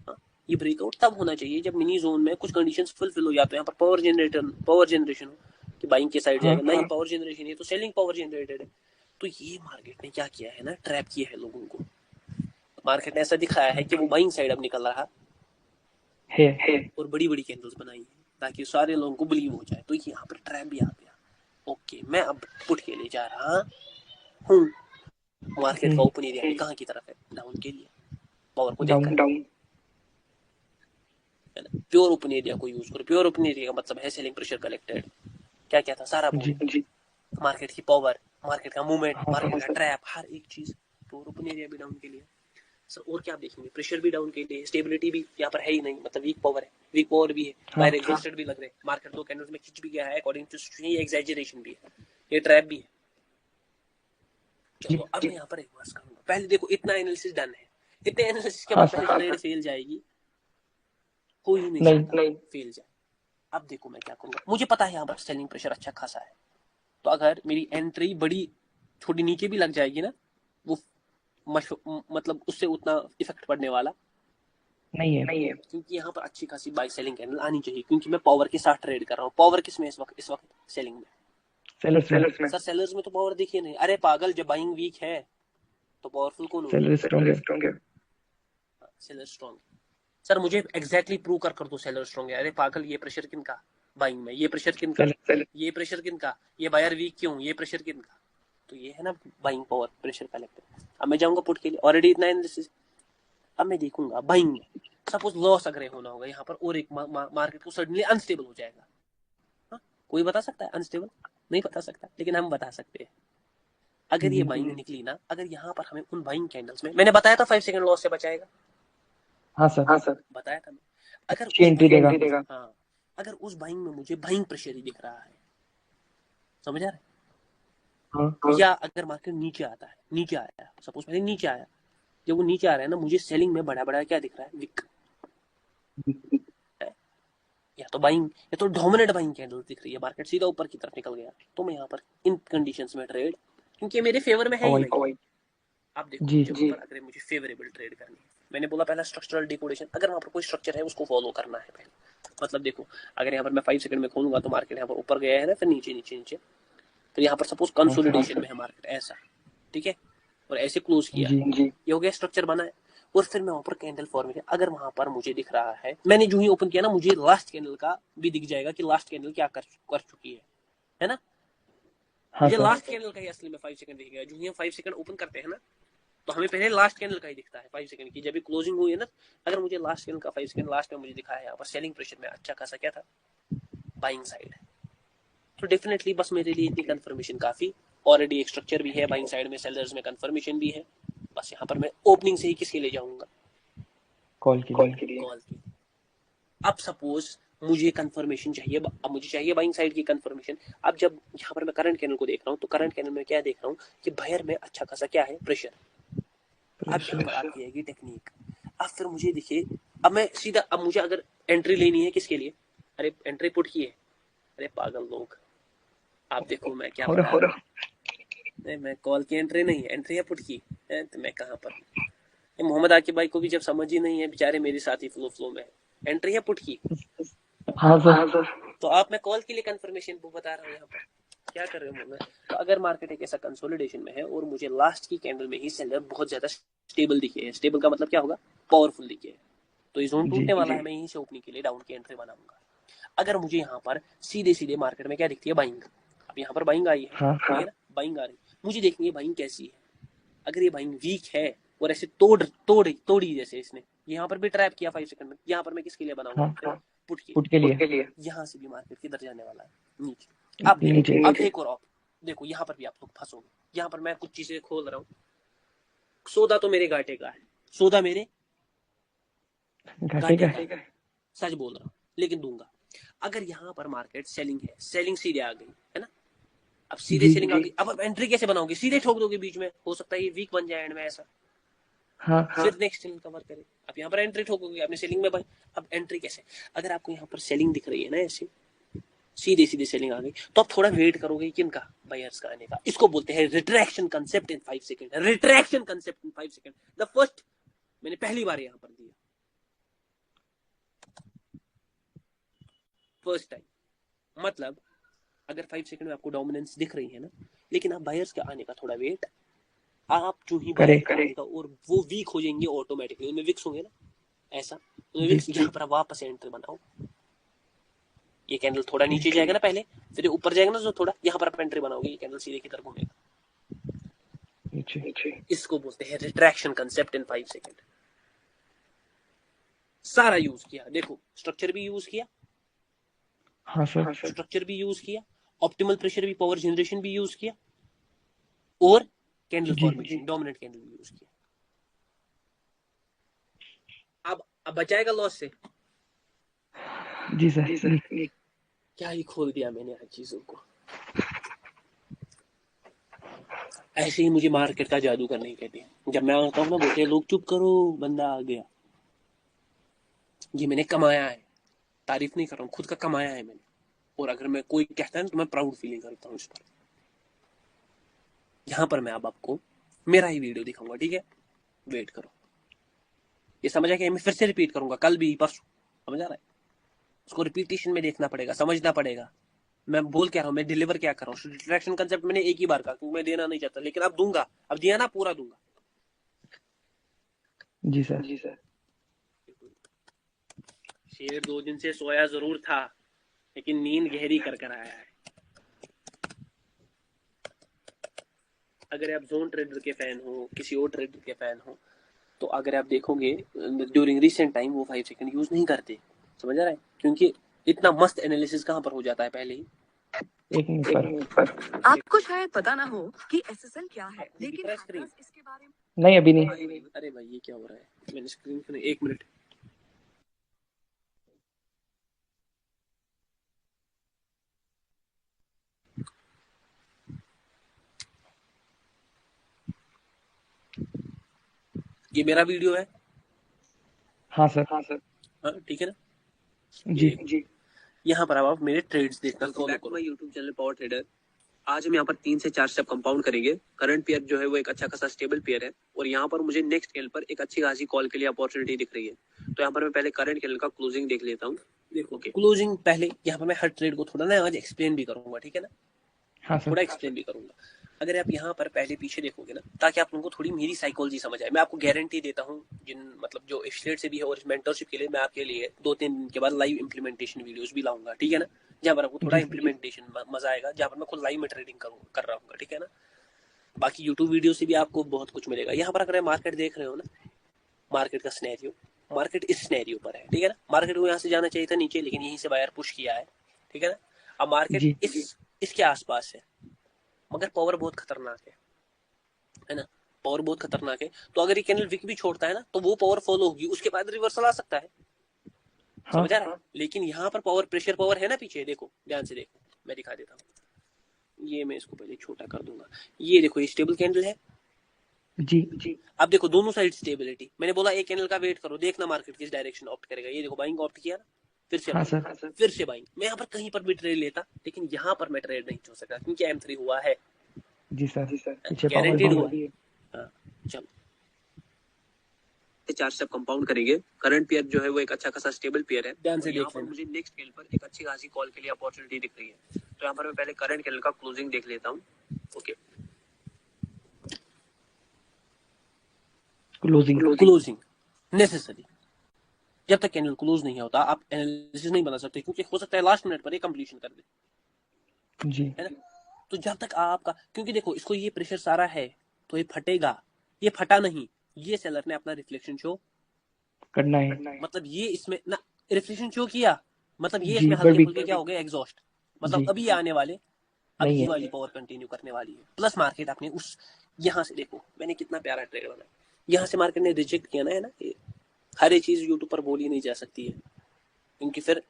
हाँ? ये ब्रेकआउट तब होना चाहिए जब मिनी जोन में कुछ कंडीशंस फुलफिल हो, या तो यहाँ पर पावर जनरेशन हो कि बाइंग के साइड हाँ जाएगा, नहीं पावर जनरेशन है तो सेलिंग पावर जनरेटेड है। तो ये मार्केट ने क्या किया है ना, ट्रैप किया है लोगों को। मार्केट ने ऐसा दिखाया है कि वो बाइंग साइड अब निकल रहा है। और बड़ी बड़ी कैंडल्स बनाई है ताकि सारे लोगों को बिलीव हो जाए। तो यहाँ पर ट्रैप भी आ गया। ओके, मैं अब पुट के लिए जा रहा हूँ। मार्केट का ओपन एरिया कहाँ की तरफ है, डाउन के लिए, पावर को देखकर डाउन, प्योर ओपन एरिया को यूज करो। प्योर ओपन एरिया का मतलब है सेलिंग प्रेशर कलेक्टेड, क्या क्या था सारा बोल, मार्केट की पावर, मार्केट का मूवमेंट, मार्केट का ट्रैप, हर एक चीज। प्योर ओपन एरिया भी डाउन के लिए सर, और क्या आप देखेंगे, प्रेशर भी डाउन के लिए, स्टेबिलिटी भी यहाँ पर है ही नहीं, मतलब वीक पावर है, वीक पावर भी है, बायर एग्जॉस्टेड भी लग रहे हैं, मार्केट 2 कैंडल्स में खिंच भी गया है अकॉर्डिंग टू सिचुएशन, ये एग्जैजरेशन भी है, ये ट्रैप भी है। चलो अब मैं यहाँ पर एक बात करूंगा, पहले देखो इतना एनालिसिस डन है, इतने एनालिसिस के बाद पहले ट्रेड फेल जाएगी, कोई नहीं चाहता फेल जाए। अब देखो मैं क्या करूंगा, मुझे पता है यहाँ पर सेलिंग प्रेशर अच्छा खासा है, तो अगर मेरी एंट्री बड़ी थोड़ी नीचे भी लग जाएगी ना, वो मतलब उससे उतना इफेक्ट पड़ने वाला नहीं है, क्योंकि यहाँ पर अच्छी खासी बाई सेलिंग कैंडल आनी चाहिए, क्योंकि मैं पावर के साथ ट्रेड कर रहा हूँ। पावर किस में इस वक्त सेलिंग में, सेलर्स में। सर सेलर्स में तो पावर दिखी नहीं, अरे पागल, जब बाइंग वीक है तो पावरफुल कौन होगा, सेलर स्ट्रॉन्ग। सर मुझे एग्जैक्टली प्रूव कर दो सेलर स्ट्रॉन्ग है, अरे पागल, ये प्रेशर किनका बाइंग में, ये प्रेशर किनका, ये प्रेशर किनका, ये बायर वीक क्यों, ये प्रेशर किनका, तो ये है ना बाइंग पावर प्रेशर कलेक्टर। अब मैं जाऊंगा पुट के लिए, ऑलरेडी इतना एनालिसिस, अब मैं देखूंगा बाइंग में सपोज लॉस अगर होना होगा यहाँ पर, और एक मार्केट को सडनली अनस्टेबल हो जाएगा। हा? कोई बता सकता है अनस्टेबल, नहीं बता सकता, लेकिन हम बता सकते हैं। अगर ये बाइंग निकली ना, अगर यहाँ पर हमें उन बाइंग कैंडल्स में, मैंने बताया था 5 सेकंड लॉस से बचाएगा, हाँ सर बताया था मैं, अगर एंट्री देगा, हाँ, अगर उस बाइंग में मुझे बाइंग प्रेशर ही दिख रहा है, समझ आ रहा है, हाँ। या अगर मार्केट नीचे आता है, नीचे आया, सपोज पहले नीचे आया, जब वो नीचे आ रहा है ना, मुझे सेलिंग में बड़ा बड़ा क्या दिख रहा है, विक, या तो बाइंग, या तो डोमिनेट बाइंग कैंडल दिख रही है, मार्केट सीधा ऊपर की तरफ निकल गया, तो मैं यहाँ पर इन कंडीशंस में ट्रेड, क्योंकि मेरे फेवर में है ही नहीं। आप देखो जी, अगर मुझे फेवरेबल ट्रेड करनी है, मैंने बोला पहला स्ट्रक्चरल डिकोडेशन, अगर वहाँ पर कोई स्ट्रक्चर है उसको फॉलो करना है पहले। मतलब देखो, अगर यहाँ पर मैं 5 सेकंड में खोलूंगा तो मार्केट यहाँ पर ऊपर गया है ना, फिर नीचे नीचे नीचे, फिर यहाँ पर सपोज कंसोलिडेशन में है मार्केट ऐसा, ठीक है, और ऐसे क्लोज किया, ये हो गया स्ट्रक्चर बना है, और फिर मैं वहां पर कैंडल फॉर्मेशन, अगर वहां पर मुझे दिख रहा है, मैंने जो ही ओपन किया ना, मुझे लास्ट कैंडल का भी दिख जाएगा कि लास्ट कैंडल क्या कर चुकी है ना, हाँ, मुझे लास्ट कैंडल का ही असली में 5 सेकंड दिखेगा। जो ही हम 5 सेकंड ओपन करते हैं ना, तो हमें पहले लास्ट कैंडल का ही दिखता है 5 सेकंड की, जब भी क्लोजिंग हुई है ना, अगर मुझे लास्ट कैंडल का 5 सेकंड लास्ट में मुझे दिखा है, यहाँ पर सेलिंग प्रेशर में अच्छा खासा क्या था, बाइंग साइड, तो डेफिनेटली बस मेरे लिए इतनी कंफर्मेशन काफी, ऑलरेडी एक स्ट्रक्चर भी है बाइंग साइड में, सेलर्स में कंफर्मेशन भी है, बस यहाँ पर मैं ओपनिंग से ही किसके लिए जाऊंगा, कॉल के लिए। अब सपोज मुझे कंफर्मेशन चाहिए, अब मुझे चाहिए बाइंग साइड की कंफर्मेशन। अब जब यहाँ पर मैं करंट कैंडल को देख रहा हूँ, तो करंट कैंडल में क्या देख रहा हूँ कि बायर में अच्छा खासा क्या है, प्रेशर। अब यहाँ पर आती है टेक्निक, अब फिर मुझे दिखे, अब मैं सीधा, अब मुझे अगर एंट्री लेनी है किसके लिए, अरे एंट्री पुट की है, अरे पागल लोग, आप देखो मैं क्या बता रहा हूँ, मैं कॉल की एंट्री नहीं है, एंट्री है पुट की है, तो मैं कहाँ पर, मोहम्मद आकिब भाई को भी जब समझ ही नहीं है, बेचारे मेरे साथी फ्लो में, एंट्री है पुट की, हाँ सर, तो आप मैं कॉल के लिए कंफर्मेशन बता रहा हूँ, यहाँ पर क्या कर रहे हो। तो अगर मार्केट एक ऐसा कंसोलिडेशन में है और मुझे लास्ट की कैंडल में ही सेलर बहुत ज्यादा स्टेबल दिखे है, स्टेबल का मतलब क्या होगा, पावरफुल दिखे है, तो ये जोन टूटने वाला है, मैं यहीं से ओपनिंग के लिए डाउन की एंट्री बनाऊंगा। अगर मुझे यहाँ पर सीधे सीधे मार्केट में क्या दिखती है, बाइंग, अब यहाँ पर बाइंग आई है, हाँ, बाइंग आ रही, मुझे देखनी है बाइंग कैसी है। अगर ये बाइंग वीक है और ऐसे तोड़ी जैसे इसने यहाँ पर भी ट्रैप किया 5 सेकंड में, यहाँ पर मैं किसके लिए बनाऊंगा, पुट के लिए। यहाँ से भी मार्केट किधर जाने वाला है, नीचे। अब देखो, अब एक और देखो, यहाँ पर भी आप लोग फंसोगे, यहाँ पर मैं कुछ चीजें खोल रहा हूँ, सौदा तो मेरे घाटे का है, सौदा मेरे घाटे का है, सच बोल रहा हूँ, लेकिन दूंगा। अगर यहाँ पर मार्केट सेलिंग है, सेलिंग सीधे आ गई है ना, अब सीधे सेलिंग आ गई, अब एंट्री कैसे बनाओगे, सीधे ठोक दोगे बीच में, हो सकता है ये वीक बन जाए एंड में ऐसा, हाँ, फिर नेक्स्ट सेलिंग कवर करे, अब यहाँ पर एंट्री ठोकोगे, आपने सेलिंग में भाई, अब एंट्री कैसे, अगर आपको यहाँ पर सेलिंग दिख रही है ना, ऐसे सीधे सीधे सेलिंग आ गई, तो आप थोड़ा वेट करोगे किनका, बायर्स का आने का। इसको बोलते हैं retraction concept in 5 second, retraction concept in 5 second, the first मैंने पहली बार यहाँ पर दिया, फर्स्ट टाइम। मतलब अगर 5 सेकंड में आपको डोमिनेंस दिख रही है ना, लेकिन आप बायर्स के आने का थोड़ा वेट, आप जो ही बायर करे आने का, और वो वीक हो जाएंगे ऑटोमेटिकली, उनमें विक्स होंगे ना, ऐसा उनमें जी विक्स, यहाँ पर वापस एंट्री बनाओ। ये कैंडल थोड़ा नीचे जाएगा ना पहले, फिर ऊपर जाएगा ना, जो थोड़ा यहाँ पर आप एंट्री बनाओगे, ये कैंडल सीधे की तरफ घूमेगा। नीचे। इसको बोलते हैं रिट्रैक्शन कंसेप्ट इन 5 सेकंड। सारा यूज किया, देखो स्ट्रक्चर भी यूज किया, हाँ सर। स्ट्रक्चर भी यूज किया, ऑप्टिमल प्रेशर भी, पावर जनरेशन भी यूज किया, और कैंडल जी फॉर्मेशन, डोमिनेंट कैंडल भी यूज किया। अब बचाएगा लॉस से? जी सर। क्या ही खोल दिया मैंने हर चीजों को। ऐसे ही मुझे मार्केट का जादू करने कहते हैं। जब मैं आता हूँ ना, बोलते हैं लोग चुप करो, बंदा आ गया। ये मैंने कमाया है, तारीफ नहीं कर रहा हूँ, खुद का कमाया है मैंने। और अगर मैं कोई कहता है ना, तो मैं प्राउड फीलिंग करता हूँ इस पर। यहाँ पर मैं अब आपको मेरा ही वीडियो दिखाऊंगा, ठीक है? वेट करो। ये समझ आ गया? मैं फिर से रिपीट करूंगा, कल भी, परसों। समझ आ रहा है? उसको रिपीटेशन में देखना पड़ेगा, समझना पड़ेगा मैं बोल क्या रहा हूँ, मैं डिलीवर क्या कर रहा हूँ। डिस्ट्रैक्शन कंसेप्ट मैंने एक ही बार कहा, क्योंकि मैं देना नहीं चाहता, लेकिन अब दूंगा। अब दिया ना, पूरा दूंगा। जी सर। शेर 2 दिन से सोया जरूर था, लेकिन नींद गहरी कर कर आया है। अगर आप जोन ट्रेडर के फैन हो, किसी और ट्रेडर के फैन हो, तो अगर आप देखोगे ड्यूरिंग रिसेंट टाइम वो 5 सेकंड यूज नहीं करते। समझ आ रहा है? क्योंकि इतना मस्त एनालिसिस कहाँ पर हो जाता है पहले ही। एक मिनट पर। आपको शायद पता ना हो कि एसएसएल क्या है, लेकिन हैकर्स इसके बारे में नहीं, अभी नहीं। अरे भाई ये क्या हो रहा है, मैंने स्क्रीन क्यों नहीं, 1 मिनट। ये मेरा वीडियो है। हाँ सर। हाँ ठीक है ना? जी। यहाँ पर अब आप मेरे ट्रेड्स देखना फॉलो करो। YouTube channel power trader. आज हम यहाँ पर 3 से 4 स्टेप कंपाउंड करेंगे। करंट पेयर जो है वो एक अच्छा खासा स्टेबल पेयर है, और यहाँ पर मुझे नेक्स्ट कैंडल पर एक अच्छी खासी कॉल के लिए अपॉर्चुनिटी दिख रही है। तो यहाँ पर मैं पहले करंट कैंडल का क्लोजिंग देख लेता हूँ। देखो क्लोजिंग पहले यहाँ पर मैं हर ट्रेड को थोड़ा ना आज एक्सप्लेन भी करूंगा, ठीक है ना? हाँ सर। थोड़ा एक्सप्लेन भी करूंगा। अगर आप यहाँ पर पहले पीछे देखोगे ना, ताकि आप लोगों को थोड़ी मेरी साइकोलॉजी समझ आए। मैं आपको गारंटी देता हूँ, जिन मतलब जो एफिलिएट से भी है और इस मेंटरशिप के लिए, मैं आपके लिए 2-3 दिन के बाद लाइव इंप्लीमेंटेशन वीडियोस भी लाऊंगा, ठीक है ना? जहाँ पर आपको थोड़ा इंप्लीमेंटेशन मजा आएगा, जहाँ पर मैं खुद लाइव में ट्रेडिंग कर रहा हूँ, ठीक है ना? बाकी यूट्यूब वीडियो से भी आपको बहुत कुछ मिलेगा। यहाँ पर अगर मार्केट देख रहे हो ना, मार्केट का स्नैरियो, मार्केट इस स्नैरियो पर है, ठीक है ना? मार्केट को यहाँ से जाना चाहिए था नीचे, लेकिन यहीं से बायर पुश किया है, ठीक है ना? अब मार्केट इसके आसपास है, मगर पावर बहुत खतरनाक है ना? पावर बहुत खतरनाक है। तो अगर ये कैंडल विक भी छोड़ता है ना, तो वो पावर फॉलो होगी, उसके बाद रिवर्सल आ सकता है। समझ आ रहा है? लेकिन यहाँ पर पावर, प्रेशर पावर है ना पीछे, देखो ध्यान से देखो, मैं दिखा देता हूँ। ये मैं इसको पहले छोटा कर दूंगा। ये देखो, ये स्टेबल कैंडल है। जी। अब देखो दोनों साइड स्टेबिलिटी। मैंने बोला एक कैंडल का वेट करो, देखना मार्केट किस डायरेक्शन ऑप्ट करेगा। ये देखो बाइंग ऑप्ट किया ना, फिर से हाँ बाइंग, सर। फिर से बाइंग। मैं यहाँ पर कहीं पर भी ट्रेड लेता, लेकिन यहाँ पर मैं ट्रेड नहीं हो सका, क्योंकि M3 हुआ है। जी सर। पीछे पावर गारंटीड भी हुआ है। हाँ, चलो 4 स्टेप कंपाउंड करेंगे। करंट पेयर जो है वो एक अच्छा खासा स्टेबल पेयर है। ध्यान से देख लेना। मुझे नेक्स्ट कैंडल पर एक अच्छी खासी कॉल के लिए अपॉर्चुनिटी दिख रही है। तो यहाँ पर मैं पहले करंट कैंडल का क्लोजिंग देख लेता हूँ। Okay, closing necessary. जब तक कैंडल क्लोज नहीं होता, आप एनालिसिस नहीं बना सकते, क्योंकि हो सकता है लास्ट मिनट पर ये कंप्लीशन कर दे, जी। है ना? तो जब तक आपका, क्योंकि देखो इसको ये प्रेशर सारा है, तो ये फटेगा। ये फटा नहीं, ये सेलर ने अपना रिफ्लेक्शन शो करना है। मतलब ये इसमें ना रिफ्लेक्शन शो किया, मतलब ये जी, इसमें पर हल्के भी फुल्के क्या हो गए, एग्जॉस्ट। मतलब जी अभी आने वाले, अब नहीं ये है। वाली पावर कंटिन्यू करने वाली है। प्लस मार्केट अपने उस, यहाँ से देखो मैंने कितना प्यारा ट्रेड बनाया। यहाँ से मार्केट ने रिजेक्ट किया ना, है ना? हर एक चीज यूट्यूब पर बोली नहीं जा सकती है, क्योंकि फिर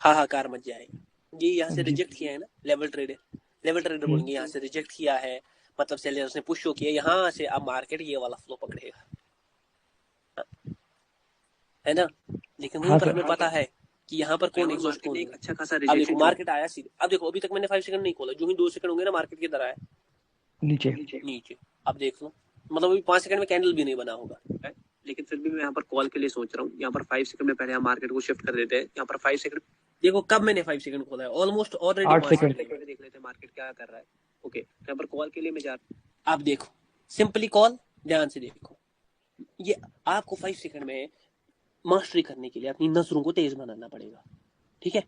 हाहाकार मच जाएगा। ये यहाँ से जी रिजेक्ट किया है ना, लेवल ट्रेडर बोलेंगे यहाँ से रिजेक्ट किया है, मतलब सेलर्स ने पुश शो किया। यहाँ से अब मार्केट ये वाला फ्लो पकड़ेगा, है ना? लेकिन वहीं हाँ पर सर। हमें पता है कि यहाँ पर कौन एग्जॉस्ट कौन है। अच्छा खासा अब देखो मार्केट आया सीधे। अब देखो अभी तक मैंने 5 सेकंड नहीं खोला, जो ही 2 सेकंड होंगे ना, मार्केट किधर आया, नीचे। अब देख लो, मतलब अभी 5 सेकंड में कैंडल भी नहीं बना होगा, है? लेकिन फिर भी मैं यहाँ पर कॉल के लिए सोच रहा हूँ। यहाँ पर 5 सेकंड में पहले हम मार्केट को शिफ्ट कर देते हैं। यहाँ पर 5 सेकंड देखो कब मैंने 5 सेकंड खोला है, ऑलमोस्ट ऑलरेडी 8 सेकंड। देख लेते हैं मार्केट क्या कर रहा है। ओके, यहाँ पर कॉल के लिए मैं जा रहा हूँ, आप देखो सिंपली कॉल, ध्यान से देखो। ये आपको 5 सेकंड में मास्टरी करने के लिए अपनी नजरों को तेज बनाना पड़ेगा, ठीक है?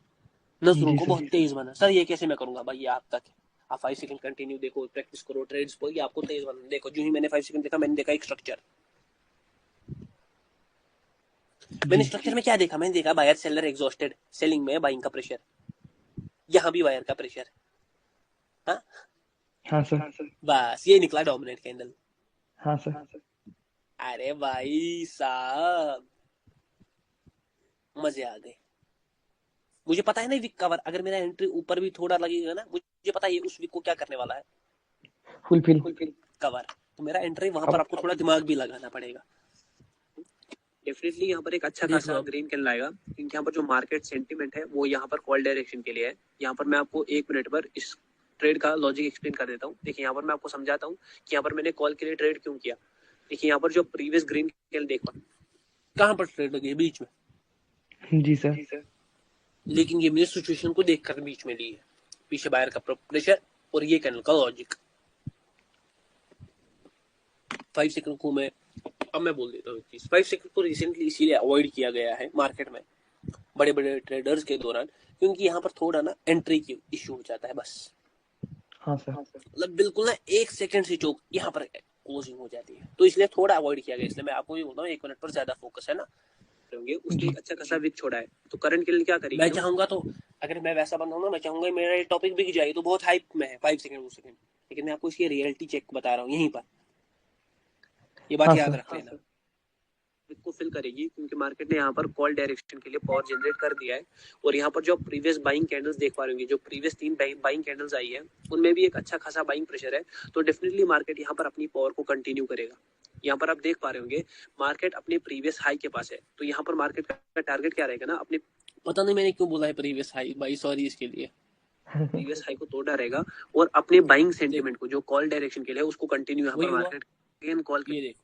नजरों जी को सर। बहुत तेज बना। सर ये कैसे मैं करूंगा भाई? ये आप तक है, आप 5 सेकंड कंटिन्यू देखो, प्रैक्टिस करो ट्रेड्स पर, ये आपको तेज बनाना। देखो जो ही मैंने 5 सेकंड देखा, मैंने देखा एक स्ट्रक्चर। मैंने जी स्ट्रक्चर में क्या देखा? मैंने देखा बायर सेलर एग्जॉस्टेड, सेलिंग में बाइंग का प्रेशर, यहाँ भी वायर का प्रेशर। हाँ हाँ सर। बस ये निकला डोमिनेट कैंडल। हाँ सर। अरे भाई साहब मजे आ गए। मुझे पता है ना विक कवर, अगर मेरा एंट्री ऊपर भी थोड़ा लगेगा ना, मुझे पता है उस विक को क्या करने वाला है, फुलफिल। कवर। तो मेरा एंट्री वहां पर अब आपको थोड़ा दिमाग भी लगाना पड़ेगा। डेफिनेटली यहाँ पर एक अच्छा देख खासा ग्रीन कैंडल आएगा, क्योंकि यहाँ पर जो मार्केट सेंटीमेंट है वो यहाँ पर कॉल डायरेक्शन के लिए है। यहाँ पर मैं आपको 1 मिनट पर इस ट्रेड का लॉजिक एक्सप्लेन कर देता हूँ। देखिए यहाँ पर मैं आपको समझाता हूँ कि यहाँ पर मैंने कॉल के लिए ट्रेड क्यों किया। देखिए यहाँ पर जो प्रीवियस ग्रीन कैंडल देखा, कहाँ पर ट्रेड लगी है? बीच में। जी सर। लेकिन ये मेरी सिचुएशन को देखकर बीच में ली है, पीछे बायर का प्रेशर और ये कैंडल का लॉजिक। 5 सेकंड को मैं अब मैं बोल देता हूँ एक चीज। 5 सेकंड को रिसेंटली इसीलिए अवॉइड किया गया है मार्केट में बड़े बड़े ट्रेडर्स के दौरान, क्योंकि यहाँ पर थोड़ा ना एंट्री की इश्यू हो जाता है बस। हाँ सर। मतलब बिल्कुल ना 1 सेकंड से चौक यहाँ पर क्लोजिंग हो जाती है, तो इसलिए थोड़ा अवॉइड किया गया। इसलिए मैं आपको ये बोलता हूँ 1 मिनट पर ज्यादा फोकस है ना। उसने एक अच्छा खासा विक छोड़ा है, तो करंट के लिए क्या करेंगे? मैं चाहूंगा तो, अगर मैं वैसा बंदा हूँ ना, मैं चाहूंगा मेरा ये टॉपिक बिक जाए, तो बहुत हाइप में है 5 सेकंड 2 सेकंड, लेकिन मैं आपको इसकी रियलिटी चेक बता रहा हूँ यहीं पर, ये बात हाँ याद सर। रख लेना। को फिल करेगी, क्योंकि मार्केट ने यहाँ पर कॉल डायरेक्शन के लिए पावर जनरेट कर दिया है। और यहाँ पर जो प्रीवियस बाइंग कैंडल्स देख पा रहे होंगे, जो प्रीवियस 3 बाइंग कैंडल्स आई है, उनमें भी एक अच्छा खासा बाइंग प्रेशर है। तो डेफिनेटली मार्केट यहाँ पर अपनी पावर को कंटिन्यू करेगा। यहाँ पर आप देख पा रहे होंगे मार्केट अपने प्रीवियस हाई के पास है, तो यहाँ पर मार्केट का टारगेट क्या रहेगा ना, अपने, पता नहीं मैंने क्यों बोला है प्रीवियस हाई भाई, सॉरी इसके लिए। प्रीवियस हाई को तोड़ा रहेगा और अपने बाइंग सेंटीमेंट को जो कॉल डायरेक्शन के लिए उसको कंटिन्यू यहाँ पर मार्केट अगेन कॉल के, ये देखो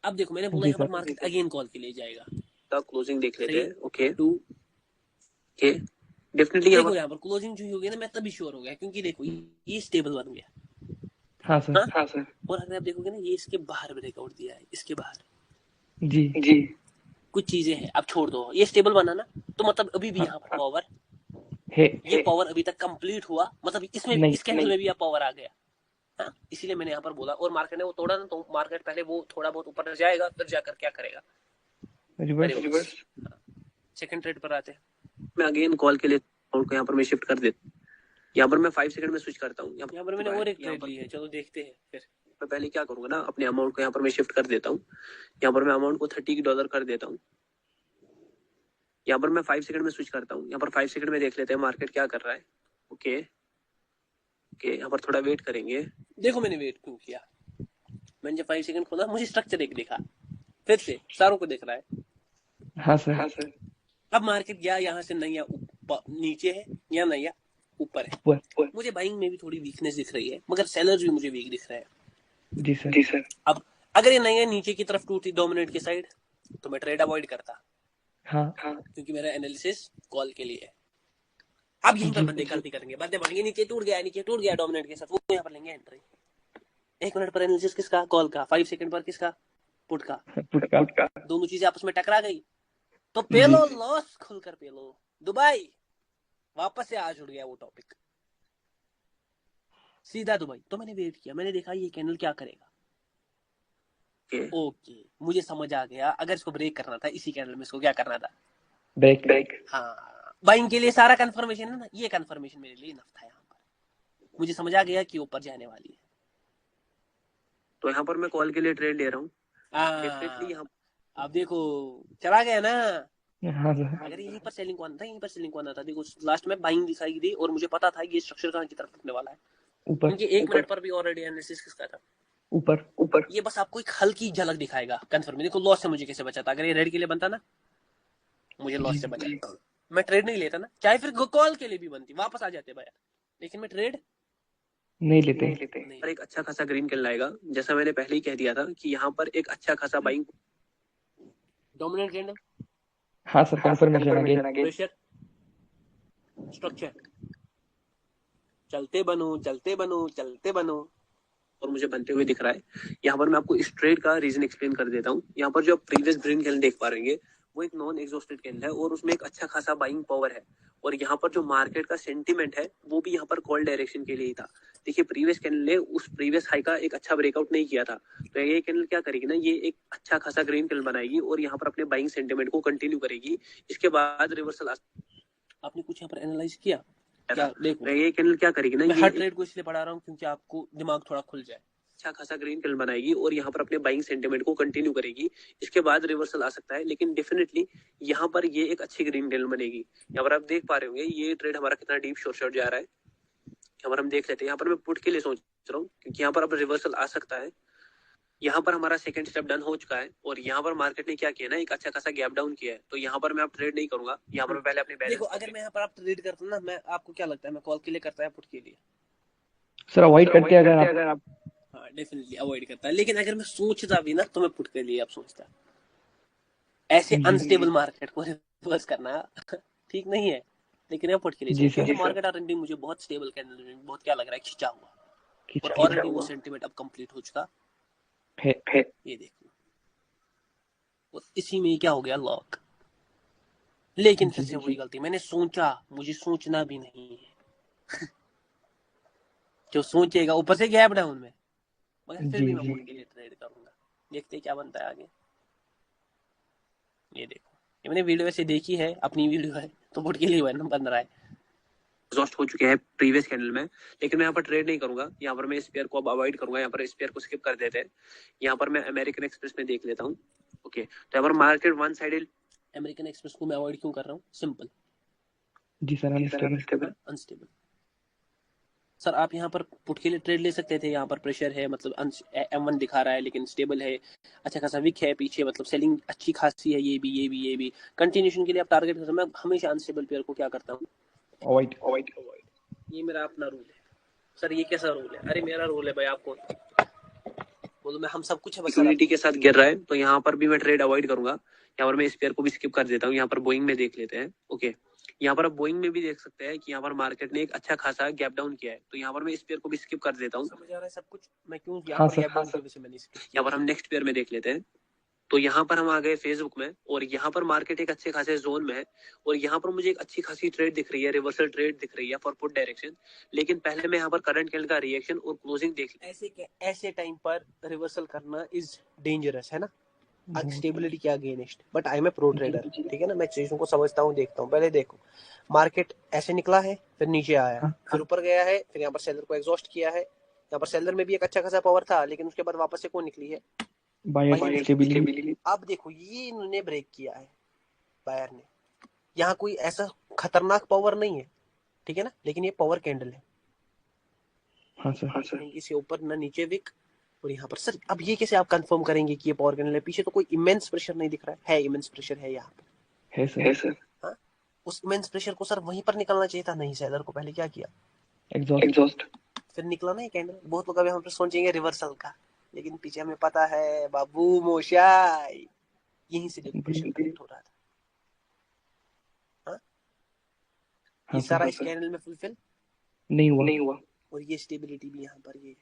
अब देखो मैंने बोला जी यहाँ पर सर। मार्केट अगेन कॉल के लिए जाएगा। तब क्लोजिंग देख लेते हैं। ओके 2 ओके डेफिनेटली देखो यहाँ पर क्लोजिंग जो होगी ना, मैं तभी श्योर हो गया, क्योंकि देखो ये स्टेबल बन गया। हाँ सर। हाँ सर। और अगर आप देखोगे ना, ये इसके बाहर ब्रेकआउट दिया है, इसके बाहर जी। कुछ चीजें हैं, अब छोड़ दो, ये स्टेबल बना ना, तो मतलब अभी भी यहाँ पर पावर है। ये पावर अभी तक कंप्लीट हुआ, मतलब इसमें नहीं। इस कैंडल में भी पावर आ गया। हाँ, इसीलिए मैंने यहाँ पर बोला। और मार्केट ने वो तोड़ा ना, तो मार्केट पहले वो थोड़ा बहुत ऊपर जाएगा, फिर जाकर क्या करेगा, रिवर्स। सेकंड ट्रेड पर आते हैं। मैं अगेन कॉल के लिए को यहाँ पर मैं शिफ्ट कर देता हूँ। यहाँ पर मैं 5 सेकंड में स्विच करता हूँ। यहाँ पर मैंने और एक ट्रेड ली है, चलो देखते हैं। फिर मैं पहले क्या करूंगा ना, अपने अमाउंट को यहाँ पर मैं शिफ्ट कर देता हूँ। यहाँ पर मैं अमाउंट को $30 कर देता हूँ। यहाँ पर मैं 5 सेकंड में स्विच करता हूँ। यहाँ पर 5 सेकंड में देख लेते हैं मार्केट क्या कर रहा है। ओके ओके, यहाँ पर थोड़ा वेट करेंगे। देखो मैंने वेट क्यों किया, मैंने जब 5 सेकंड खोला, मुझे स्ट्रक्चर एक दिखा, फिर से सारों को दिख रहा है। हाँ सर। अब मार्केट या यहाँ से नहीं, या नीचे है, या नहीं या ऊपर है। मुझे बाइंग में भी थोड़ी वीकनेस दिख रही है, मगर सेलर्स भी मुझे वीक दिख रहे हैं। जी सर। अब अगर ये नहीं है नीचे की तरफ टूटी डोमिनेट की साइड, तो मैं ट्रेड अवॉइड करता। हाँ। क्योंकि मेरा एनालिसिस कॉल के लिए है। अब यहीं पर बंदे गलती करेंगे, बंदे बढ़ेंगे, नीचे टूट गया डोमिनेट के साथ, वो यहाँ पर लेंगे एंट्री। 1 मिनट पर एनालिसिस किसका? कॉल का। 5 सेकंड पर किसका? पुट का। दोनों चीजें आपस में टकरा गई, तो पेलो लॉस खुलकर पेलो। दुबई वापस से आज उड़ गया वो टॉपिक, सीधा दुबई। तो मैंने वेट किया, मैंने देखा ये कैंडल क्या करेगा। ओके मुझे समझ आ गया, अगर इसको ब्रेक करना था इसी कैंडल में, इसको क्या करना था? ब्रेक। हाँ, बाइंग के लिए सारा कंफर्मेशन है ना, ये कंफर्मेशन मेरे लिए इनफ था। यहाँ पर मुझे समझ आ गया कि ऊपर जाने वाली है, तो यहाँ पर मैं कॉल के लिए ट्रेड ले रहा हूँ। अब देखो चला गया ना। हाँ सर। अगर यहीं पर सेलिंग को आना था, यहीं पर सेलिंग को आना था। देखो लास्ट में बाइंग दिखाई दी और मुझे पता था ये स्ट्रक्चर कहाँ की तरफ उठने वाला है, क्योंकि 1 मिनट पर भी ऑलरेडी एनालिसिस किसका था? ऊपर। ये बस आपको एक हल्की झलक दिखाएगा कंफर्म। देखो लॉस से मुझे कैसे बचा था, अगर ये रेड के लिए बनता ना, मुझे लॉस से बचा, मैं ट्रेड नहीं लेता ना, चाहे फिर कॉल के लिए भी बनती, वापस आ जाते भाई, लेकिन मैं ट्रेड नहीं लेते। पर एक अच्छा खासा ग्रीन कैंडल आएगा, जैसा मैंने पहले ही कह दिया था कि यहाँ पर एक अच्छा खासा बाइंग डोमिनेंट कैंडल। हाँ sir, confirmation again. Pressure structure, चलते बनो चलते बनो चलते बनो, और मुझे बनते हुए दिख रहा है। यहाँ पर मैं आपको इस ट्रेड का रीजन एक्सप्लेन कर देता हूँ। यहाँ पर जो आप प्रीवियस ग्रीन कैंडल देख पा रहे हैं वो एक नॉन एग्जॉस्टेड कैंडल है और उसमें एक अच्छा खासा बाइंग पावर है, और यहाँ पर जो मार्केट का सेंटीमेंट है वो भी यहाँ पर कॉल डायरेक्शन के लिए ही था। देखिए प्रीवियस कैंडल ने उस प्रीवियस हाई का एक अच्छा ब्रेकआउट नहीं किया था, तो ये कैंडल क्या करेगी ना, ये एक अच्छा खासा ग्रीन कैंडल बनाएगी और यहाँ पर अपने बाइंग सेंटीमेंट को कंटिन्यू करेगी। इसके बाद रिवर्सल। आपने कुछ यहाँ पर एनालाइज किया क्या? देखो ये कैंडल क्या करेगी ना, मैं हर ट्रेड को इसलिए पढ़ा रहा हूँ क्योंकि आपको दिमाग थोड़ा खुल जाए। अच्छा खासा ग्रीन कैंडल बनाएगी और यहाँ पर अपने बाइंग सेंटीमेंट को कंटिन्यू करेगी। इसके बाद रिवर्सल आ सकता है, लेकिन डेफिनेटली यहाँ पर ये एक अच्छी ग्रीन कैंडल बनेगी। यहाँ पर आप देख पा रहे होंगे ये ट्रेड हमारा कितना डीप शॉर्ट जा रहा है। यहाँ पर हम देख लेते हैं। यहाँ पर मैं पुट के लिए सोच रहा हूँ क्योंकि यहाँ पर अब रिवर्सल आ सकता है। यहाँ पर हमारा सेकंड स्टेप डन हो चुका है और यहाँ पर मार्केट ने क्या किया ना, एक अच्छा खासा गैप डाउन किया है, तो यहाँ पर मैं अब ट्रेड नहीं करूंगा। यहाँ पर मैं पहले अपने बैलेंस। देखो अगर मैं यहाँ पर आप ट्रेड करता हूँ ना, मैं आपको क्या लगता है मैं कॉल के लिए करता है पुट के लिए? सर अवॉइड करते हैं अगर आप। हाँ डेफिनेटली अवॉइड करता है, लेकिन अगर मैं सोचता भी ना तो मैं पुट के लिए अब सोचता। ऐसे अनस्टेबल मार्केट को रिवर्स करना ठीक नहीं है, लेकिन मैं पुट के लिए सोचता हूँ। मार्केट ऑलरेडी मुझे बहुत स्टेबल कैंडल बहुत क्या लग रहा है खिंचा हुआ, और ऑलरेडी वो सेंटीमेंट अब कंप्लीट हो चुका है। ये देखो और इसी में क्या हो गया लॉक। लेकिन फिर से वही गलती, मैंने सोचा, मुझे सोचना भी नहीं है जो सोचेगा ऊपर से गैप डाउन में, मगर फिर भी मैं पुट के लिए ट्रेड करूंगा। देखते हैं क्या बनता है आगे। ये देखो ये मैंने वीडियो वैसे देखी है, अपनी वीडियो है तो पुट के लिए बन रहा है। एग्जॉस्ट हो चुके हैं प्रीवियस कैंडल में, लेकिन मैं यहाँ पर ट्रेड नहीं करूंगा। यहाँ पर मैं इस पेयर को अब अवॉइड करूंगा। यहाँ पर इस पेयर को स्किप कर देते हैं। यहाँ पर मैं अमेरिकन एक्सप्रेस में देख लेता हूँ। ओके, तो यहाँ पर market one sided. American express को मैं अवॉइड क्यों कर रहा हूँ? सिंपल जी सर, अनस्टेबल। सर आप यहाँ पर पुट के लिए ट्रेड ले सकते थे। यहाँ पर प्रेशर है, मतलब M1 दिखा रहा है लेकिन स्टेबल है, अच्छा खासा विक है पीछे, मतलब सेलिंग अच्छी खासी है। ये भी कंटिन्यूशन के लिए आप टारगेट कर। मैं हमेशा अनस्टेबल पेयर को क्या करता हूँ? अवॉइड। ये मेरा अपना रूल है। सर ये कैसा रूल है? अरे मेरा रूल है भाई, आपको बोलो मैं हम सब कुछ है, लिक्विडिटी के साथ गिर रहा है तो यहाँ पर भी मैं ट्रेड अवॉइड करूंगा। यहाँ पर मैं इस पेयर को भी स्किप कर देता हूँ। यहाँ पर बोइंग में देख लेते हैं। ओके, यहाँ पर आप बोइंग में भी देख सकते हैं कि यहाँ पर मार्केट ने एक अच्छा खासा गैप डाउन किया है, तो यहाँ पर मैं इस पेयर को भी स्किप कर देता हूँ। समझ आ रहा है सब कुछ मैं क्यों यहाँ पर गैप डाउन की वजह से मैंने स्किप किया। यहाँ पर हम नेक्स्ट पेयर में देख लेते हैं। तो यहाँ पर हम आ गए फेसबुक में, और यहाँ पर मार्केट एक अच्छे खासे जोन में है, और यहाँ पर मुझे एक अच्छी खासी ट्रेड दिख रही है, रिवर्सल ट्रेड दिख रही है फॉर पुट डायरेक्शन। लेकिन पहले मैं यहाँ पर करंट कैंडल का रिएक्शन और क्लोजिंग देख। ऐसे टाइम पर रिवर्सल करना इज डेंजरस है ना, स्टेबिलिटी के against. But I am a pro trader, ठीक है ना, मैं चीजों को समझता हूँ, देखता हूँ। पहले देखो मार्केट ऐसे निकला है, फिर नीचे आया, फिर ऊपर गया है, फिर यहाँ पर सेलर को एग्जॉस्ट किया है। यहाँ पर सेलर में भी एक अच्छा खासा पावर था, लेकिन उसके बाद वापस से कौन निकली है? Buyer stability. अब देखो ये इन्होंने ब्रेक किया है बायर ने। यहाँ कोई ऐसा खतरनाक पावर नहीं है, ठीक है ना, लेकिन ये पावर कैंडल है। हाँ सर। इसे ऊपर ना नीचे विक, और यहाँ पर सर अब ये कैसे आप कंफर्म करेंगे कि ये पावर कैंडल है? पीछे तो कोई इमेंस प्रेशर नहीं दिख रहा है इमेंस प्रेशर है यहाँ पर। है सर। हाँ, उस इमेंस प्रेशर को सर वहीं पर निकलना चाहिए था। नहीं, सेलर को पहले क्या किया? एग्जॉस्ट। फिर निकला ना ये कैंडल। बहुत लोग अभी हम पर सोचेंगे रिवर्सल का, लेकिन पीछे हमें पता है बाबू मोशाई यहीं से प्रेशर क्रिएट हो रहा था। ये सारा इस कैंडल में फुलफिल नहीं हुआ। और ये स्टेबिलिटी भी यहाँ पर, ये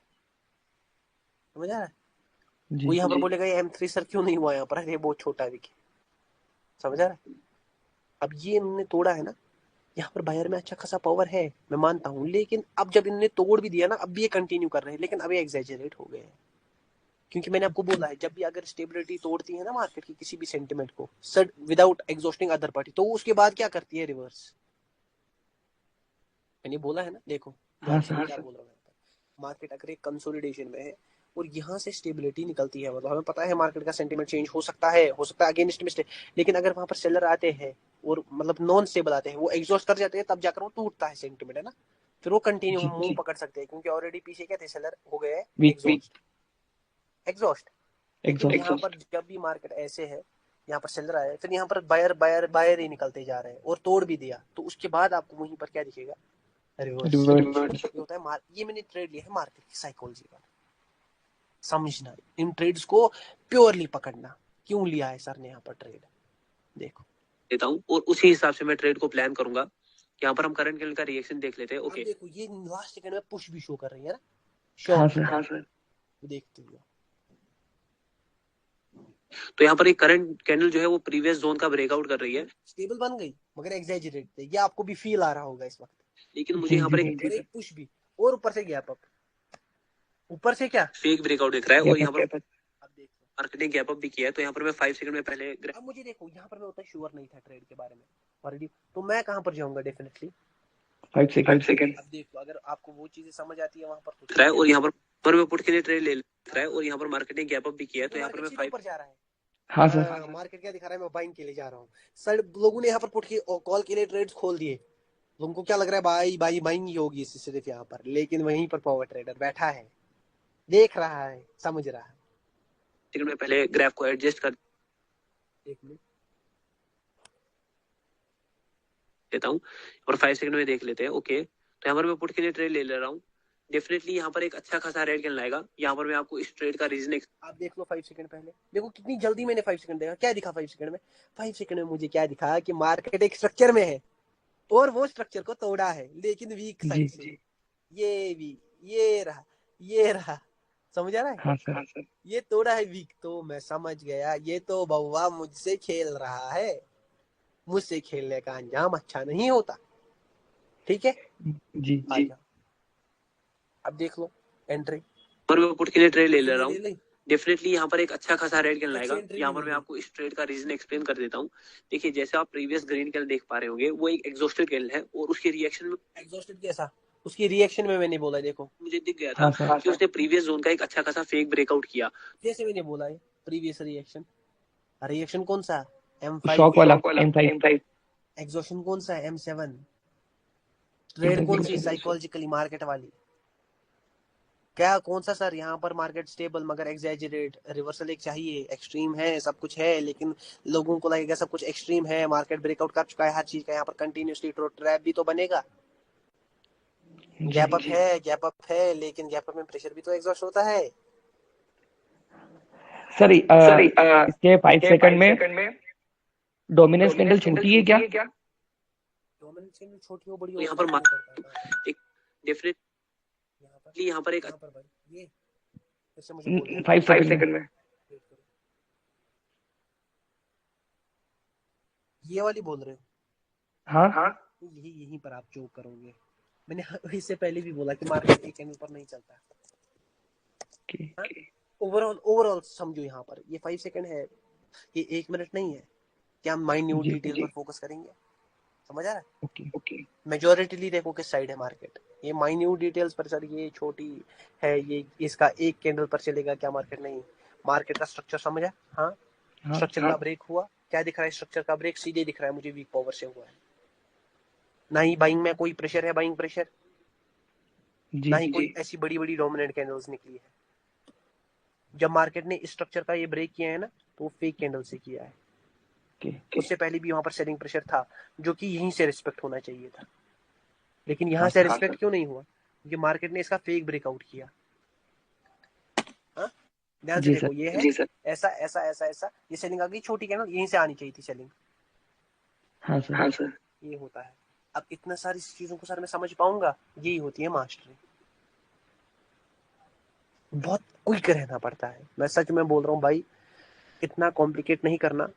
समझ आ रहा है? वो यहाँ पर बोलेगा ये M3 सर क्यों नहीं हुआ यहाँ पर? अरे बहुत छोटा विके, समझ आ रहा है? अब ये इन्होंने तोड़ा है ना, यहाँ पर बायर में अच्छा खासा पावर है, मैं मानता हूँ, लेकिन अब जब इन्होंने तोड़ भी दिया ना, अब भी ये कंटिन्यू कर रहे हैं, लेकिन अब ये एग्जैजरेट हो गए हैं। क्योंकि मैंने आपको बोला है जब भी अगर स्टेबिलिटी तोड़ती है ना मार्केट की किसी भी सेंटिमेंट को, sir without exhausting other party, तो उसके बाद क्या करती है? रिवर्स। मैंने बोला है ना, देखो क्या बोल रहा हूँ। मार्केट अगर एक कंसोलिडेशन में है और यहाँ से स्टेबिलिटी निकलती है, मतलब हमें पता है मार्केट का सेंटीमेंट चेंज हो सकता है अगेंस्ट में, लेकिन अगर वहां पर सेलर आते हैं और मतलब नॉन स्टेबल आते हैं, वो एग्जॉस्ट कर जाते हैं, तब जाकर वो टूटता है सेंटीमेंट, है ना। फिर वो कंटिन्यू हम मूव पकड़ सकते हैं, क्योंकि ऑलरेडी पीछे क्या थे? सेलर हो गए एग्जॉस्ट। लेकिन यहाँ पर जब भी मार्केट ऐसे है, यहाँ पर सेलर आए, फिर यहाँ पर बायर ही निकलते जा रहे हैं और तोड़ भी दिया, तो उसके बाद आपको वहीं पर क्या दिखेगा? रिवर्स। ये होता है ये मैंने ट्रेड लिया है मार्केट की साइकोलॉजी का, समझना, इन ट्रेड्स को प्योरली पकड़ना। क्यों लिया है सर ने यहाँ पर ट्रेड, देखो देता हूँ, और उसी हिसाब से मैं ट्रेड को प्लान करूंगा। यहाँ पर हम करंट कैंडल का रिएक्शन देख लेते हैं। ओके, देखो ये लास्ट सेकंड में पुश भी शो कर रही है ना, हाँ सर। सर देखते हुए। तो यहाँ पर एक करंट कैंडल जो है वो प्रीवियस जोन का ब्रेकआउट कर रही है, स्टेबल बन गई मगर एग्जैजरेट थे, ये आपको भी फील आ रहा होगा इस वक्त, लेकिन मुझे यहाँ पर एक पुश भी और ऊपर से गैप अप, ऊपर से क्या फेक ब्रेकआउट दिख रहा है, और यहाँ पर अब देखो मार्केटिंग गैप अप भी किया है। तो यहाँ पर मैं 5 सेकंड में पहले, अब मुझे देखो यहाँ पर मैं उतना श्योर नहीं था ट्रेड के बारे में ऑलरेडी, तो मैं कहाँ पर जाऊंगा डेफिनेटली 5 सेकंड। अब देखो अगर आपको वो चीजें समझ आती है वहां पर दिख रहा है, और यहाँ पर मैं पुट के लिए ट्रेड ले रहा है, और यहाँ पर मार्केटिंग गैप अप भी किया है। तो यहाँ पर मैं 5 पर जा रहा है। हाँ सर। मार्केट क्या दिखा रहा है, मैं बाइंग के लिए जा रहा हूँ। सर लोगों ने यहाँ पर पुट की कॉल के लिए ट्रेड्स खोल दिए, तुमको क्या लग रहा है भाई भाई बाइंग ही होगी सिर्फ यहाँ पर, लेकिन वहीं पर पावर ट्रेडर बैठा है, देख रहा है, समझ रहा है। ठीक है, मैं पहले ग्राफ को एडजस्ट कर देता हूँ और 5 सेकंड में देख लेते हैं। ओके, तो यहाँ पर मैं पुट के लिए ट्रेड ले रहा हूँ, डेफिनेटली यहाँ पर एक अच्छा खासा रेड कैंडल आएगा। यहाँ पर मैं आपको इस ट्रेड का रीजन आप देख लो 5 सेकंड पहले, देखो कितनी जल्दी मैंने 5 सेकंड देखा, क्या दिखा 5 सेकंड में, 5 सेकंड में मुझे क्या दिखा कि मार्केट एक स्ट्रक्चर में है और वो स्ट्रक्चर को तोड़ा है, लेकिन वीक साइड से, ये वीक, ये रहा, समझ आ रहा है। हाँ सर। ये तोड़ा है वीक, तो मैं समझ गया ये तो बउआ मुझसे खेल रहा है, मुझसे खेलने का अंजाम अच्छा नहीं होता। ठीक है जी। अब देख लो एंट्री, और मैं पुट के लिए ट्रेड ले रहा हूँ, डेफिनेटली यहाँ पर एक अच्छा खासा रेड कैंडल आएगा। यहाँ पर मैं आपको इस ट्रेड का रीजन एक्सप्लेन कर देता हूँ। देखिए जैसे आप प्रीवियस ग्रीन कैंडल देख पा रहे होंगे, वो एक एग्जॉस्टेड कैंडल है, और उसके रिएक्शन में एग्जॉस्टेड कैसा, उसकी रिएक्शन में मैंने बोला, देखो मुझे दिख गया था कि उसने प्रीवियस जोन का एक अच्छा खासा फेक ब्रेकआउट किया, जैसे मैंने बोला है प्रीवियस रिएक्शन कौन सा, M5 शॉक वाला M5। एग्जॉशन कौन सा है, M7। ट्रेड कौन सी, साइकोलॉजिकली मार्केट वाली, क्या कौन सा सर, यहाँ पर मार्केट स्टेबल मगर एग्जैजरेट, रिवर्सल एक चाहिए, एक्सट्रीम है, सब कुछ है, लेकिन लोगों को लगेगा सब कुछ एक्सट्रीम है, मार्केट ब्रेकआउट कर चुका है हर चीज का, यहाँ पर कंटिन्यूसली ट्रैप भी तो बनेगा, गैप अप है, लेकिन गैप अप में प्रेशर भी तो एग्जॉस्ट होता है। सर इसके 5 सेकंड में डोमिनेंस कैंडल छोटी है क्या? डोमिनेंस कैंडल छोटी हो बड़ी हो, यहाँ पर एक डेफिनेटली यहाँ पर एक ये फिर से मुझे बोल 5 सेकंड में ये वाली बोल रहे हो। हाँ यहीं पर आप चोक करोगे, मैंने इससे पहले भी बोला कि मार्केट एक कैंडल पर नहीं चलता। ओवरऑल समझो, यहाँ पर ये 5 सेकंड है, ये 1 मिनट नहीं है, क्या हम माइन्यूट डिटेल पर फोकस करेंगे, समझ आ रहा है। ओके मेजोरिटीली देखो किस साइड है मार्केट, ये माइन्यूट डिटेल्स पर सर ये छोटी है, ये इसका एक कैंडल पर चलेगा क्या मार्केट, नहीं, मार्केट का स्ट्रक्चर समझा। हाँ स्ट्रक्चर का ब्रेक हुआ, क्या दिख रहा है, स्ट्रक्चर का ब्रेक सीधे दिख रहा है मुझे, वीक पावर से हुआ है, ना ही बाइंग में कोई प्रेशर है, बाइंग प्रेशर, ना ही कोई ऐसी बड़ी बड़ी डोमिनेंट कैंडल्स निकली है। जब मार्केट ने इस स्ट्रक्चर का ये ब्रेक किया है ना, तो वो फेक कैंडल से किया है, उससे पहले भी वहां पर सेलिंग प्रेशर था, जो कि यहीं से रिस्पेक्ट होना चाहिए था, लेकिन यहाँ से रिस्पेक्ट क्यों नहीं हुआ, क्योंकि मार्केट ने इसका फेक ब्रेकआउट किया। ध्यान से देखो, ये है ऐसा ऐसा ऐसा ऐसा, ये सेलिंग आ गई छोटी कैंडल, यहीं से आनी चाहिए थी सेलिंग। हाँ सर ये होता है। अब इतना सारी चीजों को सर मैं समझ पाऊंगा, यही होती है मास्टरी, बहुत क्विक रहना पड़ता है, मैं सच में बोल रहा हूँ भाई, इतना कॉम्प्लिकेट नहीं करना,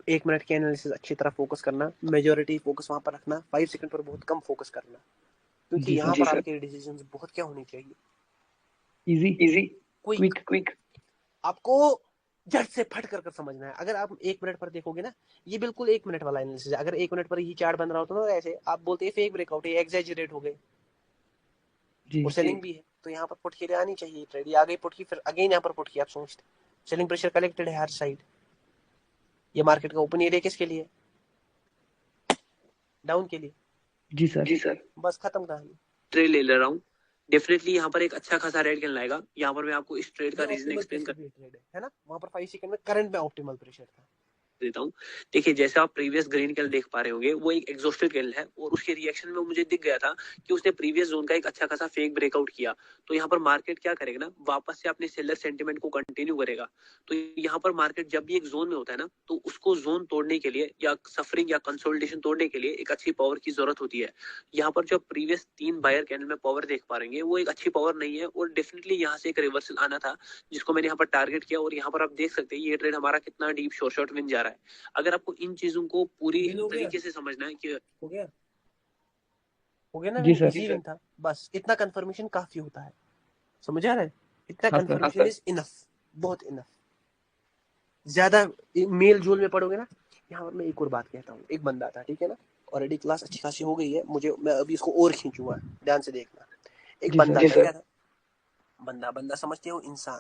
1 मिनट के एनालिसिस अच्छी तरह फोकस करना, मेजोरिटी फोकस वहां पर रखना, 5 सेकंड पर बहुत कम फोकस करना, क्योंकि यहाँ पर आपके डिसीजंस बहुत क्या होने चाहिए, इजी क्विक, आपको झट से फट कर समझना है। अगर आप 1 मिनट पर देखोगे ना, ये बिल्कुल 1 मिनट वाला एनालिसिस है, अगर 1 मिनट पर ही चार्ट बन रहा होता ना ऐसे, आप बोलते हैं फेक ब्रेकआउट है, एग्जैजरेट हो गए, और सेलिंग भी है, तो यहाँ पर पुट के लिए आनी चाहिए ट्रेड, ये आ गई पुट की, फिर अगेन यहाँ पर पुट की, आप सोचते सेलिंग प्रेशर कलेक्टेड है हर साइड, ये मार्केट का ओपन एरिया किसके लिए, डाउन के लिए। जी सर बस खत्म कहानी। ट्रेड ले रहा हूँ, डेफिनेटली यहाँ पर एक अच्छा खासा रेड कैंडल आएगा, यहाँ पर मैं आपको इस ट्रेड का रीजन एक्सप्लेन कर, ट्रेड है ना, वहाँ पर 5 सेकंड में करंट में ऑप्टिमल प्रेशर था, देता हूँ। देखिए जैसे आप प्रीवियस ग्रीन कैंडल देख पा रहे होंगे, वो एक एग्जॉस्टेड कैंडल है और उसके रिएक्शन में मुझे दिख गया था कि उसने प्रीवियस जोन का एक अच्छा खासा फेक ब्रेकआउट किया। तो यहाँ पर मार्केट क्या करेगा ना, वापस से अपने सेलर सेंटिमेंट को कंटिन्यू करेगा। तो यहाँ पर मार्केट जब भी एक जोन में होता है ना, तो उसको जोन तोड़ने के लिए या सफरिंग या कंसोलिडेशन तोड़ने के लिए एक अच्छी पावर की जरूरत होती है। यहाँ पर जो प्रीवियस 3 बायर कैंडल में पावर देख पा रहे हैं, वो एक अच्छी पावर नहीं है और डेफिनेटली यहाँ से एक रिवर्सल आना था, जिसको मैंने यहाँ पर टारगेट किया। और यहाँ पर आप देख सकते हैं ये ट्रेड हमारा कितना डीप शॉर्ट विन जा रहा है। अगर आपको इन चीजों को पूरी तरीके से समझना है कि हो गया ना, जी सर। इजी विन था, बस इतना कंफर्मेशन काफी होता है। समझ आ रहा है? इतना हाँ सर। कंफर्मेशन इज इनफ, बहुत इनफ। ज्यादा मेल जोल में पढ़ोगे ना। यहाँ पर मैं एक और बात कहता हूँ, एक बंदा था, ठीक है ना, ऑलरेडी क्लास अच्छी खासी हो गई है, मैं अभी इसको और खींचूंगा, ध्यान से देखना। एक जी बंदा सर। था, क्या था? बंदा समझते हो, इंसान।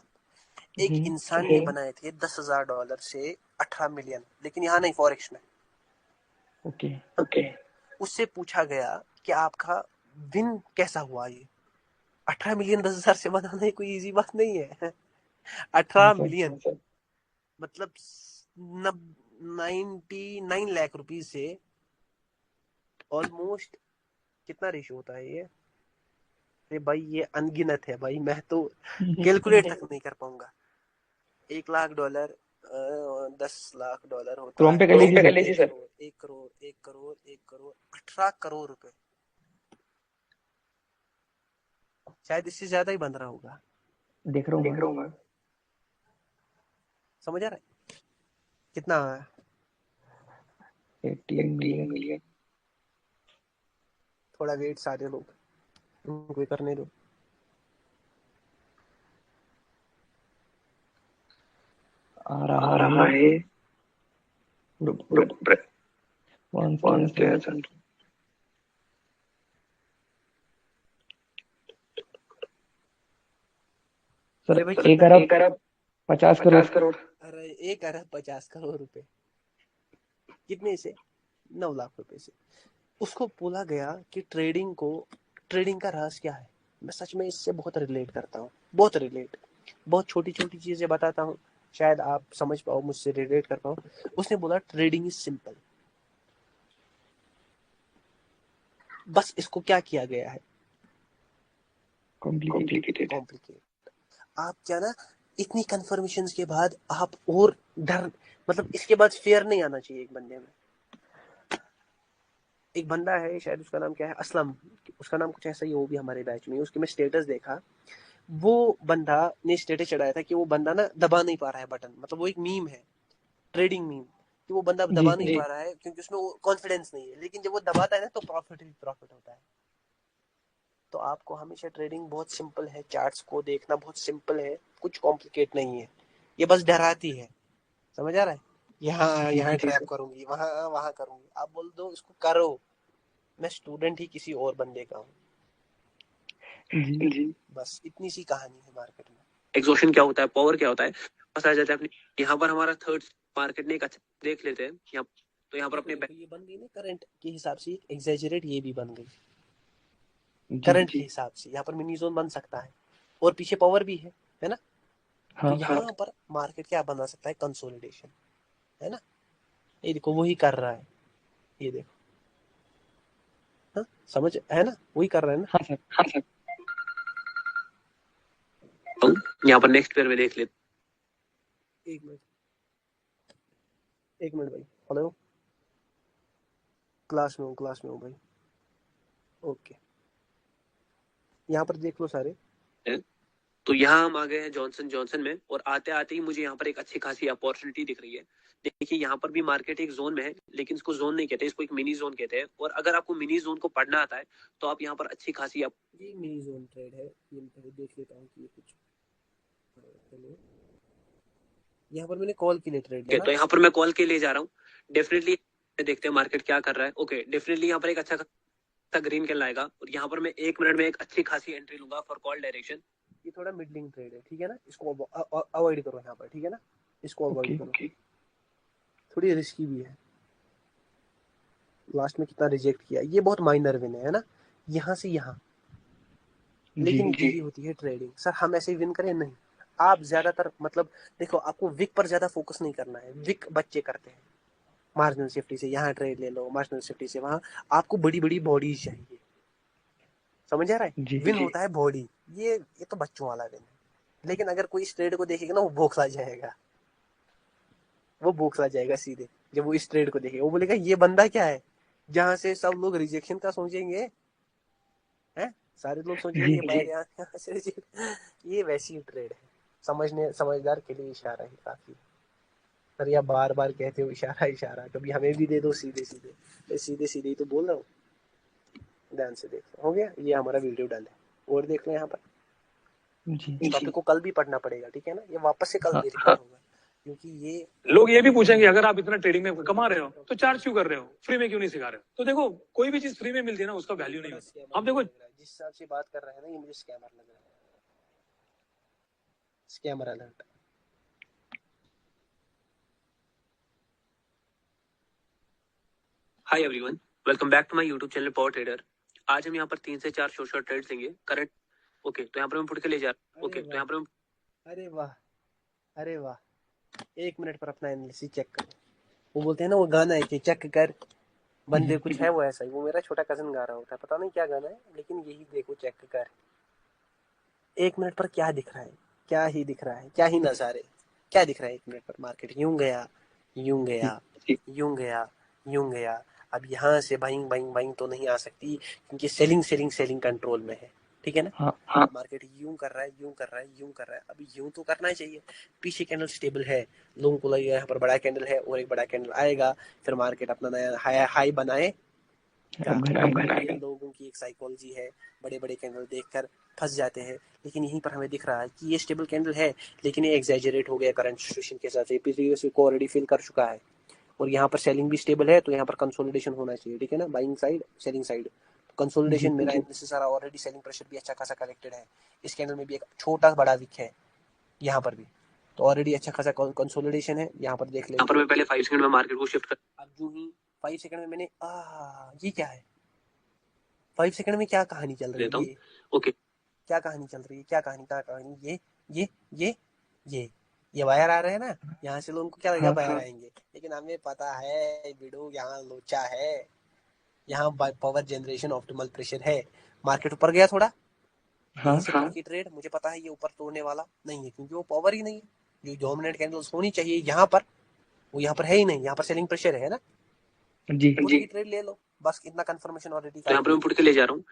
एक इंसान ने बनाए थे $10,000 से 18 मिलियन, लेकिन यहाँ नहीं, फॉरेक्स में। ओके। उससे पूछा गया कि आपका विन कैसा हुआ? ये 18 मिलियन 10,000 से बनाना कोई इजी बात नहीं है। 18 मिलियन मतलब 99 लाख रुपीज से ऑलमोस्ट कितना रेशियो होता है ये? अरे भाई ये अनगिनत है भाई, मैं तो कैलकुलेट तक नहीं कर पाऊंगा। $1,00,000 $10,00,000 होता क्रोम पे है कर लीजिए सर। 1 करोड़ 18 करोड़ रुपए, शायद इससे ज्यादा ही बन रहा होगा। देख रहा हूँ मैं। समझ आ रहा है कितना? 18 मिलियन। थोड़ा वेट, सारे लोग उनको करने दो। आ रहा है। सर 1,50,50,000,000। अरे 1,50,50,000,000 रुपए कितने से? 9 लाख रुपए से। उसको बोला गया कि ट्रेडिंग का रहस्य क्या है। मैं सच में इससे बहुत रिलेट करता हूँ, बहुत छोटी छोटी चीजें बताता हूँ, शायद आप समझ पाओ, मुझसे रिलेट कर पाओ। उसने बोला ट्रेडिंग इज सिंपल, बस इसको क्या किया गया है? कॉम्प्लिकेटेड। आप क्या ना, इतनी कंफर्मेशन के बाद आप और डर, मतलब इसके बाद फेयर नहीं आना चाहिए एक बंदे में। एक बंदा है, शायद उसका नाम क्या है, असलम, उसका नाम कुछ ऐसा ही, वो भी हमारे बैच में, उसके मैं स्टेटस देखा। वो बंदा ने स्टेटस चढ़ाया था कि वो बंदा ना दबा नहीं पा रहा है बटन, मतलब वो एक मीम है, ट्रेडिंग मीम, कि वो बंदा दबा नहीं पा रहा है क्योंकि उसमें वो कॉन्फिडेंस नहीं है, लेकिन जब वो दबाता है ना तो प्रॉफिट होता है। तो आपको हमेशा ट्रेडिंग बहुत सिंपल है, चार्ट्स को देखना बहुत सिंपल है, कुछ कॉम्प्लिकेट नहीं है, ये बस डराती है। समझ आ रहा है? यहाँ ट्रैप करूंगी, वहां करूंगी, आप बोल दो इसको करो। मैं स्टूडेंट ही किसी और बंदे का हूँ जी। बस इतनी सी कहानी है मार्केट में। एग्जॉशन क्या होता है, पावर क्या होता है, बस आ जाता है अपने। यहाँ पर हमारा थर्ड मार्केट ने एक अच्छा देख लेते हैं यहाँ, तो यहाँ पर अपने ये बन गई ना करंट के हिसाब से, एग्जैजरेट ये भी बन गई करंट के हिसाब से। यहाँ पर मिनी जोन बन सकता है और पीछे पावर भी है ना। तो यहाँ पर मार्केट क्या बना सकता है? कंसोलिडेशन, है ना। ये देखो वही कर रहा है, ये देखो, हाँ समझ है ना, वही कर रहा है ना। हाँ सर। यहाँ पर नेक्स्ट पेयर में देख लेते। एक मिनट भाई, हेलो, क्लास में हूँ भाई। ओके, यहाँ पर देख लो सारे। तो यहाँ हम आ गए हैं जॉनसन में, और आते आते ही मुझे यहाँ पर एक अच्छी खासी अपॉर्चुनिटी दिख रही है। देखिए यहाँ पर भी मार्केट एक जोन में है, लेकिन इसको जोन नहीं कहते, इसको एक मिनी जोन कहते हैं। और अगर आपको मिनी जोन को पढ़ना आता है तो आप यहाँ पर अच्छी खासी ये मिनी जोन ट्रेड है, ये मैं देख लेता हूँ कि ये कुछ। हेलो, यहाँ पर मैंने कॉल के लिए ट्रेड लिया, तो यहाँ पर मैं कॉल के लिए जा रहा हूँ। डेफिनेटली देखते हैं मार्केट क्या कर रहा है। ओके, डेफिनेटली यहाँ पर एक अच्छा ग्रीन कैंडल आएगा और यहाँ पर मैं 1 मिनट में एक अच्छी खासी एंट्री लूंगा फॉर कॉल डायरेक्शन। ये थोड़ा मिडलिंग ट्रेड है, ठीक है ना, इसको अवॉइड करो यहाँ पर, ठीक है ना, इसको अवॉइड करो। थोड़ी रिस्की भी है। लास्ट में कितना रिजेक्ट किया, ये बहुत माइनर विन है ना, यहाँ से यहाँ, लेकिन जी होती है ट्रेडिंग। सर हम ऐसे ही विन करें? नहीं, आप ज्यादातर मतलब देखो, आपको विक पर ज्यादा फोकस नहीं करना है, विक बच्चे करते हैं। मार्जिनल सेफ्टी से यहाँ ट्रेड ले लो, मार्जिनल सेफ्टी से वहां, आपको बड़ी बड़ी बॉडीज चाहिए, समझ आ रहा है? जी विन होता है बॉडी, ये तो बच्चों वाला विन है। लेकिन अगर कोई इस ट्रेड को देखेगा ना, वो बौखला जाएगा, वो बौखला जाएगा सीधे। जब वो इस ट्रेड को देखेगा, वो बोलेगा ये बंदा क्या है, जहां से सब लोग रिजेक्शन का सोचेंगे, हैं, सारे लोग सोचेंगे जी ये बाहर यहाँ से ये वैसी ट्रेड है। समझदार के लिए इशारा है काफी। पर यार बार बार कहते हो इशारा इशारा, कभी हमें भी दे दो सीधे सीधे। मैं सीधे सीधे ही तो बोल रहा हूँ। ध्यान से देखो, हो गया, ये हमारा वीडियो डल है, और देख लो यहाँ पर। जी। इस टॉपिक को कल भी पढ़ना पड़ेगा, ठीक है ना, ये वापस से कल हाँ भी रिकॉर्ड होगा, क्योंकि ये लोग ये भी पूछेंगे अगर आप इतना ट्रेडिंग में कमा रहे हो तो चार्ज क्यों कर रहे हो, फ्री में क्यों नहीं सिखा रहे हो? तो देखो, कोई भी चीज फ्री में मिलती है ना, उसका वैल्यू नहीं होता। अब देखो, जिस हिसाब से बात कर रहे हैं ना, ये मुझे स्कैमर लग रहा है, scammer alert. Hi everyone, welcome back to my YouTube channel power trader. आज हम यहाँ पर 3 से 4 शॉर्ट ट्रेड्स लेंगे करंट। ओके, तो यहाँ पर मैं पुट के ले जा रहा हूँ। ओके, तो यहाँ पर अरे वाह, अरे वाह, 1 मिनट पर अपना एनालिसिस चेक करो। वो बोलते हैं ना, वो गाना है कि चेक कर बंदे, कुछ है वो ऐसा ही, वो मेरा छोटा कजन गा रहा होता है, पता नहीं क्या गाना है, लेकिन यही देखो, चेक कर 1 मिनट पर क्या दिख रहा है, क्या ही दिख रहा है, क्या ही नजारे, क्या दिख रहा है 1 मिनट पर। मार्केट यूं गया, यूं गया, यूं गया, यूं गया। अब यहाँ से बाइंग बाइंग बाइंग तो नहीं आ सकती, क्योंकि सेलिंग सेलिंग सेलिंग कंट्रोल में है, ठीक है ना। हाँ मार्केट यूं कर रहा है, यूं कर रहा है, यूं कर रहा है, अभी यूं तो करना ही चाहिए। पीछे कैंडल स्टेबल है, लोगों को लगेगा यहाँ पर बड़ा कैंडल है, और एक बड़ा कैंडल आएगा, फिर मार्केट अपना नया हाई बनाए। अब घर आएगा। ये लोगों की एक साइकोलॉजी है, बड़े बड़े कैंडल देखकर फंस जाते हैं। लेकिन यहीं पर हमें दिख रहा है कि ये स्टेबल कैंडल है, लेकिन ये एग्जैजरेट हो गया करंट सिचुएशन के हिसाब से, प्रीवियस वीक को ऑलरेडी फिल कर चुका है, और यहाँ पर सेलिंग भी स्टेबल है, तो यहाँ पर कंसोलिडेशन होना चाहिए, ठीक है ना, buying side selling side. Consolidation, मेरा एनालिसिस आ रहा, ऑलरेडी सेलिंग प्रेशर भी अच्छा खासा कलेक्टेड है। इस कैंडल में भी एक छोटा बड़ा विक है, यहाँ पर भी तो ऑलरेडी अच्छा खासा कंसोलिडेशन है। यहाँ पर देख ले, यहाँ पर मैं पहले 5 सेकंड में मार्केट को शिफ्ट कर, अब जो ही 5 सेकंड में मैंने ये क्या है, 5 सेकंड में क्या कहानी चल रही है, ओके, क्या कहानी चल रही है, क्या कहानी, क्या कहानी, ये ये ये ये वायर आ रहे हैं ना, यहाँ से लोगों को क्या लगेगा, वायर आएंगे, लेकिन हमें पता है बिडू यहाँ लोचा है, यहाँ पावर जनरेशन ऑप्टिमल प्रेशर है। मार्केट ऊपर गया थोड़ा, हाँ से ऊपर की ट्रेड, मुझे पता है ये ऊपर तोड़ने वाला नहीं है, क्योंकि वो पावर ही नहीं है, जो डोमिनेंट कैंडल्स होनी चाहिए यहाँ पर, वो यहाँ पर है ही नहीं, यहाँ पर सेलिंग प्रेशर है ना, जी की ट्रेड ले लो, बस इतना कंफर्मेशन ऑलरेडी। तो यहाँ पर मैं पुट के ले जा रहा हूँ,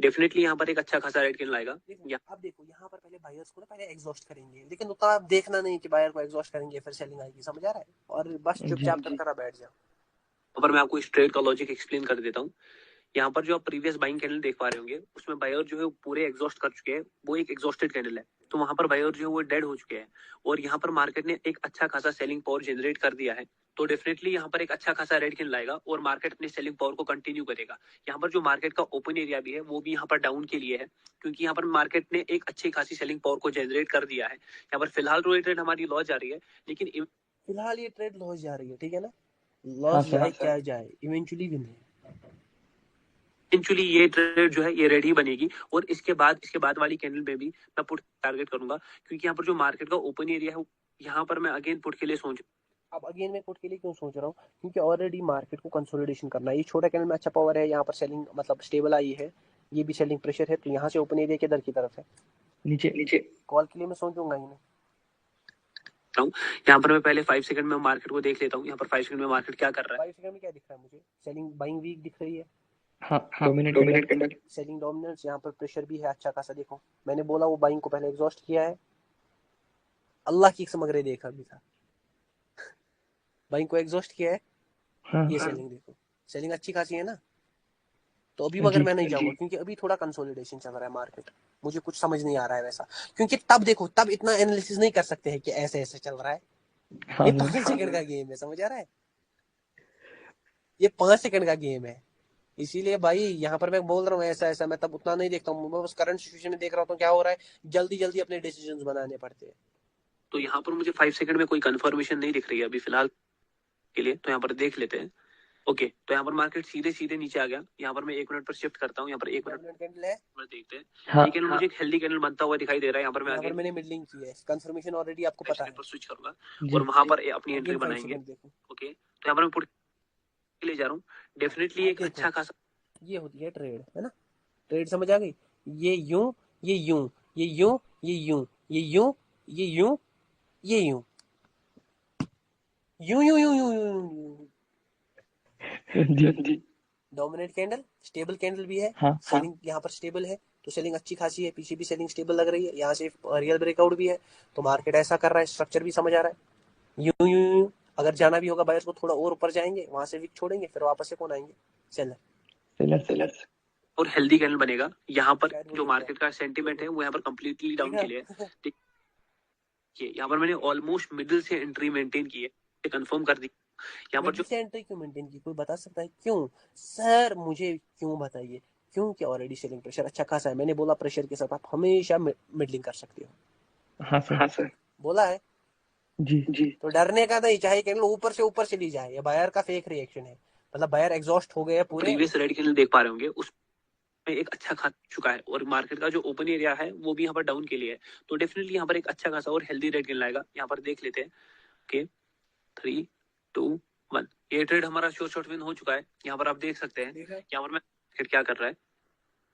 डेफिनेटली यहाँ पर एक अच्छा खासा रेड कैंडल आएगा। अब देखो यहाँ पर पहले बायर्स को ना पहले एग्जॉस्ट करेंगे, लेकिन उतना आप देखना नहीं कि बायर को एग्जॉस्ट करेंगे फिर सेलिंग आएगी, समझ आ रहा है, और बस चुपचाप कर बैठ जाओ। पर मैं आपको इस ट्रेड का लॉजिक एक्सप्लेन कर देता हूँ। यहाँ पर जो आप प्रीवियस बाइंग कैंडल देख पा रहे होंगे, उसमें बायर जो है पूरे एग्जॉस्ट कर चुके हैं, वो एक एग्जॉस्टेड कैंडल है, तो वहां पर बायर जो है वो डेड हो चुके हैं, और यहाँ पर मार्केट ने एक अच्छा खासा सेलिंग पावर जनरेट कर दिया है, तो डेफिनेटली यहाँ पर एक अच्छा खासा रेड कैंडल आएगा, और मार्केट अपनी सेलिंग पावर को कंटिन्यू करेगा। यहाँ पर जो मार्केट का ओपन एरिया भी है, वो भी यहाँ पर डाउन के लिए है, क्योंकि यहाँ पर मार्केट ने एक अच्छी खासी सेलिंग पावर को जनरेट कर दिया है। यहाँ पर फिलहाल तो ये ट्रेड हमारी लॉस जा रही है, लेकिन फिलहाल ये ट्रेड लॉस जा रही है, ठीक है ना, लॉस जाए क्या जाए, इवेंचुअली विन है। इवेंचुअली ये ट्रेड जो है ये रेड ही बनेगी, और इसके बाद वाली कैंडल में भी मैं पुट टारगेट करूंगा, क्योंकि यहाँ पर जो मार्केट का ओपन एरिया है, यहाँ पर मैं अगेन पुट के लिए सोच, अब अगेन मैं पुट के लिए क्यों सोच रहा हूँ, क्योंकि ऑलरेडी मार्केट को कंसोलिडेशन करना है। ये छोटा कैंडल में अच्छा पावर है, यहाँ पर सेलिंग मतलब स्टेबल आई है, ये भी सेलिंग प्रेशर है, तो यहाँ से ओपन एरिया के दर की तरफ है, नीचे कॉल के लिए मैं सोचूंगा ही नहीं। यहाँ पर मैं पहले 5 सेकंड में मार्केट को देख लेता हूँ, यहाँ पर 5 सेकंड में मार्केट क्या कर रहा है। 5 सेकंड में क्या दिख रहा है मुझे, सेलिंग बाइंग वीक दिख रही है, हाँ डोमिनेट कैंडल, सेलिंग डोमिनेंस, यहाँ पर प्रेशर भी है अच्छा खासा। देखो मैंने बोला वो बाइंग को पहले एग्जॉस्ट किया है, अल्लाह की कसम अगर ये देखा भी था, बाइंग को एग्जॉस्ट किया है। हाँ ये सेलिंग देखो, सेलिंग अच्छी खासी है ना, तो अभी मगर मैं नहीं जाऊंगा, क्योंकि अभी थोड़ा कंसोलिडेशन चल रहा है मार्केट, मुझे कुछ समझ नहीं आ रहा है वैसा, क्योंकि तब देखो, तब इतना एनालिसिस नहीं कर सकते हैं कि ऐसे ऐसे चल रहा है, ये 5 सेकंड का गेम है, समझ आ रहा है, ये 5 सेकंड का गेम है। इसीलिए भाई यहाँ पर मैं बोल रहा हूँ ऐसा ऐसा, मैं तब उतना नहीं देखता हूँ, मैं बस करंट सिचुएशन में देख रहा हूँ क्या हो रहा है, जल्दी जल्दी अपने डिसीजंस बनाने पड़ते हैं। तो यहाँ पर मुझे 5 सेकंड में कोई कंफर्मेशन नहीं दिख रही है अभी फिलहाल के लिए, तो यहाँ पर देख लेते हैं। ओके, तो यहाँ पर मार्केट सीधे सीधे नीचे आ गया। यहाँ पर मैं 1 मिनट पर शिफ्ट करता हूँ। यहाँ पर 1 मिनट कैंडल है, देखते हैं। हाँ ठीक है, मुझे एक हेल्दी कैंडल बनता हुआ दिखाई दे रहा है। यहाँ पर मैं यहाँ पर मैंने मिडलिंग की है, कंफर्मेशन ऑलरेडी आपको पता है। पर स्विच करूंगा जी और वहां पर अपनी एंट्री अगेन 5 बनाएंगे। सेकंड देखो, ओके, तो यहाँ पर मैं पुट ले जा रहा हूँ। डेफिनेटली एक देखो। अच्छा खासा ये होती है ट्रेड, है ना? ट्रेड समझ आ गई? ये यूं, ये यूं, ये यूं, ये यूं, ये यूं, ये यूं, ये यूं, यूं यूं यूं यूं यूं। जी डोमिनेट कैंडल, स्टेबल कैंडल भी है। हाँ सेलिंग यहाँ पर स्टेबल है, तो सेलिंग अच्छी खासी है। पीछे भी सेलिंग स्टेबल लग रही है। यहाँ से रियल ब्रेकआउट भी है, तो मार्केट ऐसा कर रहा है। स्ट्रक्चर भी समझ आ रहा है। यूं यूं यूं। अगर जाना भी होगा बायर्स को, थोड़ा और ऊपर जाएंगे, वहां से विक छोड़ेंगे, फिर वापस से कौन आएंगे? सेलर। सेलर और हेल्दी कैंडल बनेगा। यहाँ पर शायद वो जो दिख मार्केट का सेंटीमेंट है वो यहाँ पर कंप्लीटली डाउन देखा? के लिए है। देखिए, यहाँ पर मैंने ऑलमोस्ट मिडिल से एंट्री मेंटेन की है, कंफर्म कर दी। यहाँ पर जो मिडिल से एंट्री क्यों मेंटेन की, कोई बता सकता है क्यों? सर मुझे क्यों बताइए, क्यों? कि ऑलरेडी सेलिंग प्रेशर अच्छा खासा है। मैंने बोला प्रेशर के साथ आप हमेशा मिडलिंग कर सकते हो, हाँ सर बोला है। जी तो डरने का नहीं, चाहे कैंडल ऊपर से ली जाए। ये बायर का फेक रिएक्शन है, मतलब बायर एग्जॉस्ट हो गए हैं पूरे। प्रीवियस रेड कैंडल देख पा रहे होंगे, उसमें एक अच्छा खा चुका है और मार्केट का जो ओपन एरिया है वो भी यहाँ पर डाउन के लिए है। तो डेफिनेटली यहाँ पर एक अच्छा खासा और हेल्दी रेड कैंडल आएगा। यहाँ पर देख लेते हैं। ओके, 3 2 1, ये ट्रेड हमारा शॉर्ट विन हो चुका है। यहाँ पर आप देख सकते हैं। यहाँ पर मैं मार्केट क्या कर रहा है,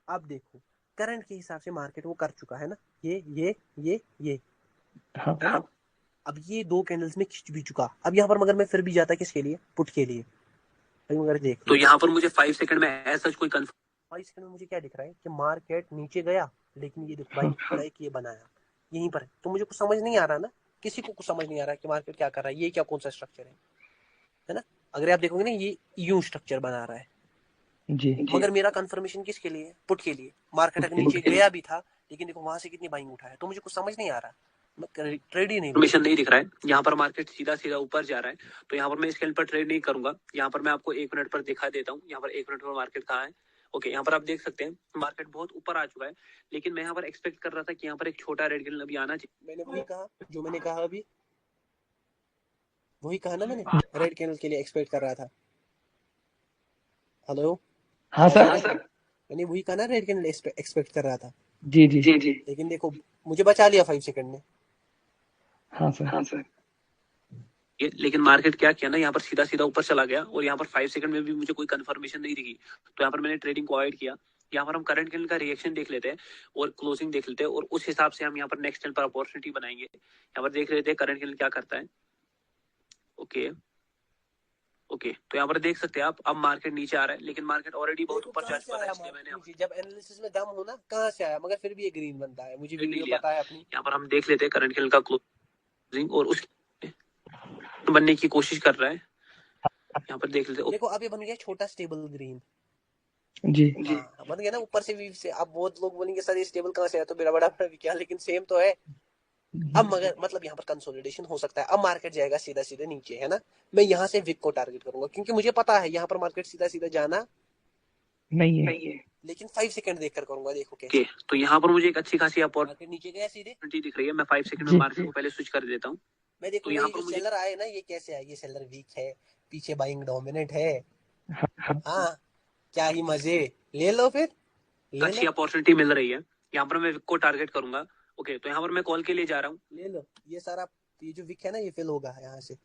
आप देखो, करंट के हिसाब से मार्केट वो कर चुका है ना। ये हाँ है ना? अब ये दो कैंडल्स में खिंच भी चुका। अब यहाँ पर मगर मैं फिर भी जाता किसके लिए? पुट के लिए। अभी मगर देख तो लो, यहाँ पर मुझे 5 सेकंड में ऐसा कोई कंफर्म 5 सेकंड में मुझे क्या दिख रहा है कि मार्केट नीचे गया, लेकिन ये देखो भाई ब्रेक ये बनाया यहीं पर है। तो मुझे कुछ समझ नहीं आ रहा ना, किसी को कुछ समझ नहीं आ रहा कि मार्केट क्या कर रहा है। ये क्या, कौन सा स्ट्रक्चर है ना? अगर आप देखोगे ना, ये यू स्ट्रक्चर बना रहा है। जी मगर मेरा कंफर्मेशन किसके लिए? पुट के लिए। मार्केट अगर नीचे गया भी था, लेकिन देखो वहां से कितनी बाइंग उठा है। तो मुझे कुछ समझ नहीं आ रहा, मैं ट्रेड ही नहीं लूंगा। इन्फॉर्मेशन नहीं दिख रहा है। यहाँ पर मार्केट सीधा सीधा ऊपर जा रहा है, तो यहाँ पर मैं इस कैंडल पर ट्रेड नहीं करूंगा। यहाँ पर मैं आपको 1 मिनट पर दिखा देता हूँ। यहाँ पर 1 मिनट पर मार्केट कहाँ है। ओके, यहाँ पर आप देख सकते हैं मार्केट बहुत ऊपर आ चुका है, लेकिन मैं यहाँ पर एक्सपेक्ट कर रहा था कि यहाँ पर एक छोटा रेड कैंडल अभी आना चाहिए। मैंने वही कहा जो मैंने कहा अभी, वही कहा ना मैंने। रेड कैंडल के लिए एक्सपेक्ट कर रहा था। हेलो, हाँ सर मैंने वही कहा ना, रेड कैंडल एक्सपेक्ट कर रहा था। जी लेकिन देखो मुझे बचा लिया 5 सेकंड ने। हाँ सर लेकिन मार्केट क्या किया ना, यहाँ पर सीधा सीधा ऊपर चला गया और यहाँ पर 5 सेकंड में भी मुझे कोई कंफर्मेशन नहीं दिखी। तो यहाँ पर मैंने ट्रेडिंग को अवॉइड किया। यहाँ पर हम करंट कैंडल का रिएक्शन देख लेते हैं और क्लोजिंग देख लेते हैं, और उस हिसाब से हम यहाँ पर नेक्स्ट कैंडल पर अपॉर्चुनिटी बनाएंगे। यहाँ पर देख लेते हैं करंट कैंडल क्या करता है। ओके, तो यहाँ पर देख सकते हैं आप, अब मार्केट नीचे आ रहा है, लेकिन मार्केट ऑलरेडी बहुत ऊपर जा चुका है, इसलिए मैंने जब एनालिसिस में दम हो ना, कहाँ से आया? मगर फिर भी ये ग्रीन बनता है, मुझे वीडियो पता है अपनी। यहाँ पर हम देख लेते हैं करंट कैंडल का क्लोजिंग और उस बनने की कोशिश कर रहा है। यहाँ पर देख लेते हैं। देखो अब ये बन गया छोटा स्टेबल ग्रीन। जी बन गया ना ऊपर से वीव से। अब बहुत लोग बोलेंगे सर ये स्टेबल कहाँ से है, तो मेरा बड़ा क्या, लेकिन सेम तो है। अब मगर मतलब यहाँ पर कंसोलिडेशन हो सकता है। अब मार्केट जाएगा सीधा सीधा नीचे, है ना? मैं यहाँ से विक को टारगेट करूंगा, क्योंकि मुझे पता है यहाँ पर मार्केट सीधा सीधा जाना नहीं है लेकिन 5 सेकंड देखकर करूंगा। देखो कैसे। तो यहाँ पर मुझे एक अच्छी खासी मार्केट नीचे गया सीधे, अपॉर्चुनिटी दिख रही है। मैं 5 सेकंड में जी। मार्केट को पहले स्विच कर देता हूँ। मैं देखो यहाँ ये पर जो मुझे सेलर आए ना, ये कैसे आए? ये सेलर वीक है, पीछे बाइंग डोमिनेट है। हाँ, क्या ही मजे। ले लो फिर, ले अच्छी लो, अपॉर्चुनिटी मिल रही है। यहाँ पर मैं विक को टारगेट करूंगा। ओके, तो यहाँ पर मैं कॉल के लिए जा रहा हूँ। ले लो। ये सारा, ये जो वीक है ना, ये फिल होगा यहाँ से।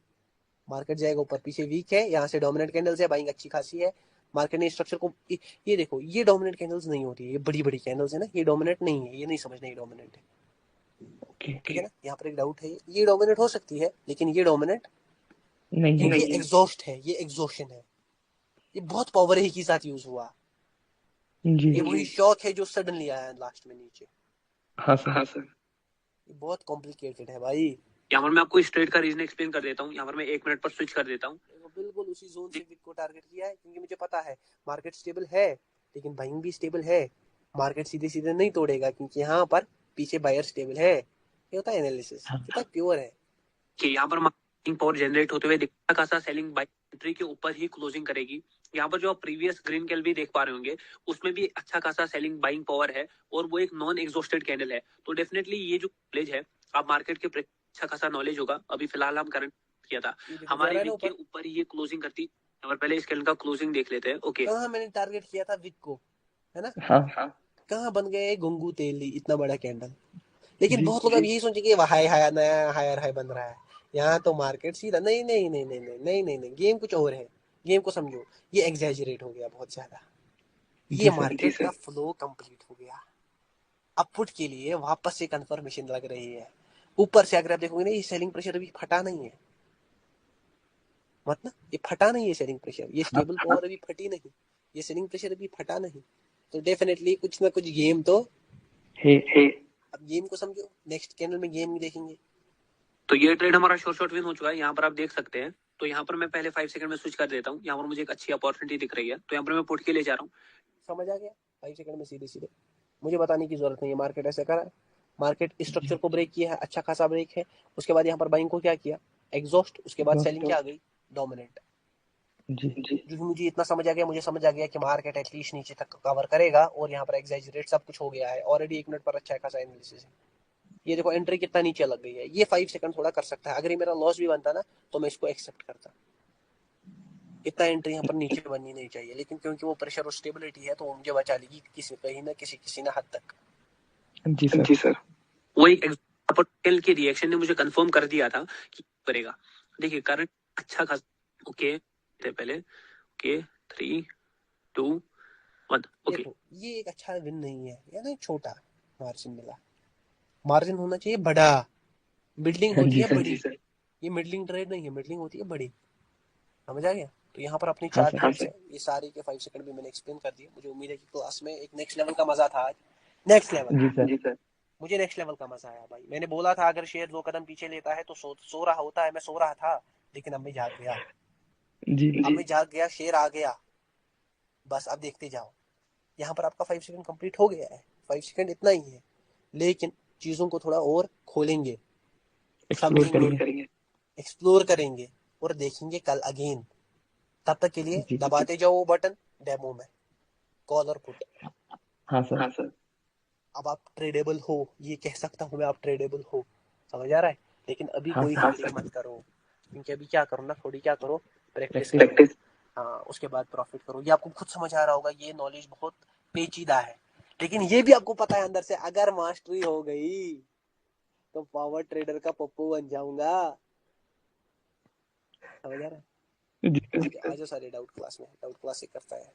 मार्केट जाएगा ऊपर, पीछे वीक है, यहाँ से डोमिनेट कैंडल्स है, बाइंग अच्छी खासी है। मार्केट ने स्ट्रक्चर को ये देखो, ये डोमिनेट कैंडल्स नहीं होती है, ये बड़ी बड़ी कैंडल्स है ना, ये डोमिनेट नहीं है। ये नहीं समझना ये डोमिनेट है, ठीक है ना? यहाँ पर एक डाउट है, ये डोमिनेट हो सकती है, लेकिन ये डोमिनेट नहीं ये एग्जॉस्ट है, ये एग्जॉशन है। ये बहुत पावर ही के साथ यूज हुआ। जी ये वही शॉक है जो सडनली आया लास्ट में नीचे। हाँ सर ये बहुत कॉम्प्लिकेटेड है भाई। यहाँ पर मैं आपको इस ट्रेड का रीजन एक्सप्लेन कर देता हूँ। यहाँ पर मैं 1 मिनट पर स्विच कर देता हूँ। बिल्कुल उसी जोन से विक को टारगेट किया है, क्योंकि मुझे पता है मार्केट स्टेबल है, लेकिन बाइंग भी स्टेबल है। मार्केट सीधे सीधे नहीं तोड़ेगा, क्योंकि यहाँ पर पीछे बायर स्टेबल है। ये होता है एनालिसिस, कितना प्योर है कि यहाँ पर मार्केटिंग पावर जनरेट होते हुए दिखता खासा सेलिंग बाय एंट्री के ऊपर ही क्लोजिंग करेगी। यहाँ पर जो आप प्रीवियस ग्रीन कैंडल भी देख पा रहे होंगे, उसमें भी अच्छा खासा सेलिंग बाइंग पावर है, और वो एक नॉन एग्जॉस्टेड कैंडल है। तो डेफिनेटली ये जो नॉलेज है, आप मार्केट के अच्छा खासा नॉलेज होगा। अभी फिलहाल हम करंट किया था, हमारे वीक के ऊपर ही ये क्लोजिंग करती और पहले इस कैंडल का क्लोजिंग देख लेते हैं। ओके, कहाँ मैंने टारगेट किया था विक को, है ना, हाँ कहाँ बन गए घुंगू तेली, इतना बड़ा कैंडल। लेकिन जी बहुत लोग अब यही सोचेंगे हाई हाई नया हायर हाई बन रहा है, यहाँ तो मार्केट सीधा, नहीं नहीं नहीं नहीं नहीं नहीं नहीं नहीं, गेम कुछ और है, गेम को समझो, ये एग्जैजरेट हो गया बहुत ज्यादा, जी ये सर मार्केट का फ्लो कंप्लीट हो गया, अपपुट के लिए वापस से कंफर्मेशन लग रही है। ऊपर से अगर आप देखोगे ना, ये सेलिंग प्रेशर अभी फटा नहीं है, मतलब ये फटा नहीं है सेलिंग प्रेशर, ये हाँ स्टेबल पावर अभी फटी नहीं, ये सेलिंग प्रेशर अभी फटा नहीं, तो डेफिनेटली कुछ ना कुछ गेम तो है है। अब गेम को समझो, नेक्स्ट कैंडल में गेम देखेंगे। तो ये ट्रेड हमारा शॉर्ट विन हो चुका है, यहाँ पर आप देख सकते हैं। तो यहाँ पर मैं पहले 5 सेकंड में स्विच कर देता हूँ, यहाँ पर मुझे एक अच्छी अपॉर्चुनिटी दिख रही है, तो यहाँ पर मैं पुट के लिए जा रहा हूँ। समझ आ गया, 5 सेकंड में सीधे सीधे, मुझे बताने की जरूरत नहीं है मार्केट ऐसे करा है, मार्केट स्ट्रक्चर को ब्रेक किया है, अच्छा खासा ब्रेक है, उसके बाद यहाँ पर बाइंग को क्या किया, एग्जॉस्ट, उसके बाद सेलिंग क्या आ गई, डोमिनेंट। जी जो मुझे इतना समझ आ गया, मुझे समझ आ गया कि मार्केट एटलीस्ट नीचे तक कवर करेगा, और यहाँ पर एग्जैजरेट सब कुछ हो गया है ऑलरेडी, 1 मिनट पर अच्छा खासा एनालिसिस है। ये देखो एंट्री कितना नीचे लग गई है, ये 5 सेकंड थोड़ा कर सकता है, अगर ये मेरा लॉस भी बनता ना तो मैं इसको एक्सेप्ट करता, इतना एंट्री यहाँ पर नीचे बननी नहीं चाहिए, लेकिन क्योंकि वो प्रेशर और स्टेबिलिटी है तो वो मुझे बचा लेगी किसी कहीं ना किसी ना हद तक। जी सर वही एग्जाम्पल के रिएक्शन ने मुझे कंफर्म कर दिया था कि करेगा। देखिए करंट अच्छा खासा, ओके पहले, ओके 3 2 1 ओके। देखो ये एक अच्छा विन नहीं है, यानी छोटा मार्जिन मिला, मार्जिन होना चाहिए बड़ा, बिल्डिंग होती जी है सर बड़ी, ये मिडलिंग ट्रेड नहीं है, मिडलिंग होती है बड़ी, समझ आ गया। तो यहाँ पर अपनी हाँ 4 सर ट्रेड्स है, ये सारे के 5 सेकंड भी मैंने एक्सप्लेन कर दिए। मुझे उम्मीद है कि क्लास में एक नेक्स्ट लेवल का मजा था आज, नेक्स्ट लेवल, जी सर मुझे नेक्स्ट लेवल का मजा आया भाई। मैंने बोला था अगर शेयर 2 कदम पीछे लेता है तो सो रहा होता है, मैं सो रहा था, लेकिन अब मैं जाग गया, जी अब मैं जाग गया, शेर आ गया, बस अब देखते जाओ। यहाँ पर आपका 5 सेकंड कंप्लीट हो गया है, 5 सेकंड इतना ही है, लेकिन चीजों को थोड़ा और खोलेंगे, एक्सप्लोर समझेंगे, करेंगे एक्सप्लोर करेंगे और देखेंगे कल अगेन। तब तक के लिए जी दबाते जाओ वो बटन डेमो में, कॉल और पुट। हाँ सर अब आप ट्रेडेबल हो, ये कह सकता हूँ मैं, आप ट्रेडेबल हो, समझ आ रहा है, लेकिन अभी हाँ कोई सर ट्रेडिंग मत करो, क्योंकि अभी क्या करो ना, थोड़ी क्या करो, प्रैक्टिस प्रैक्टिस करो, हाँ उसके बाद प्रॉफिट करो। ये आपको खुद समझ आ रहा होगा, ये नॉलेज बहुत पेचीदा है, लेकिन ये भी आपको पता है अंदर से, अगर मास्टरी हो गई तो पावर ट्रेडर का पप्पू बन जाऊंगा, समझ आ रहा है। जी सर ठीक है, आ जाओ सारे डाउट क्लास में, डाउट क्लास से करता है।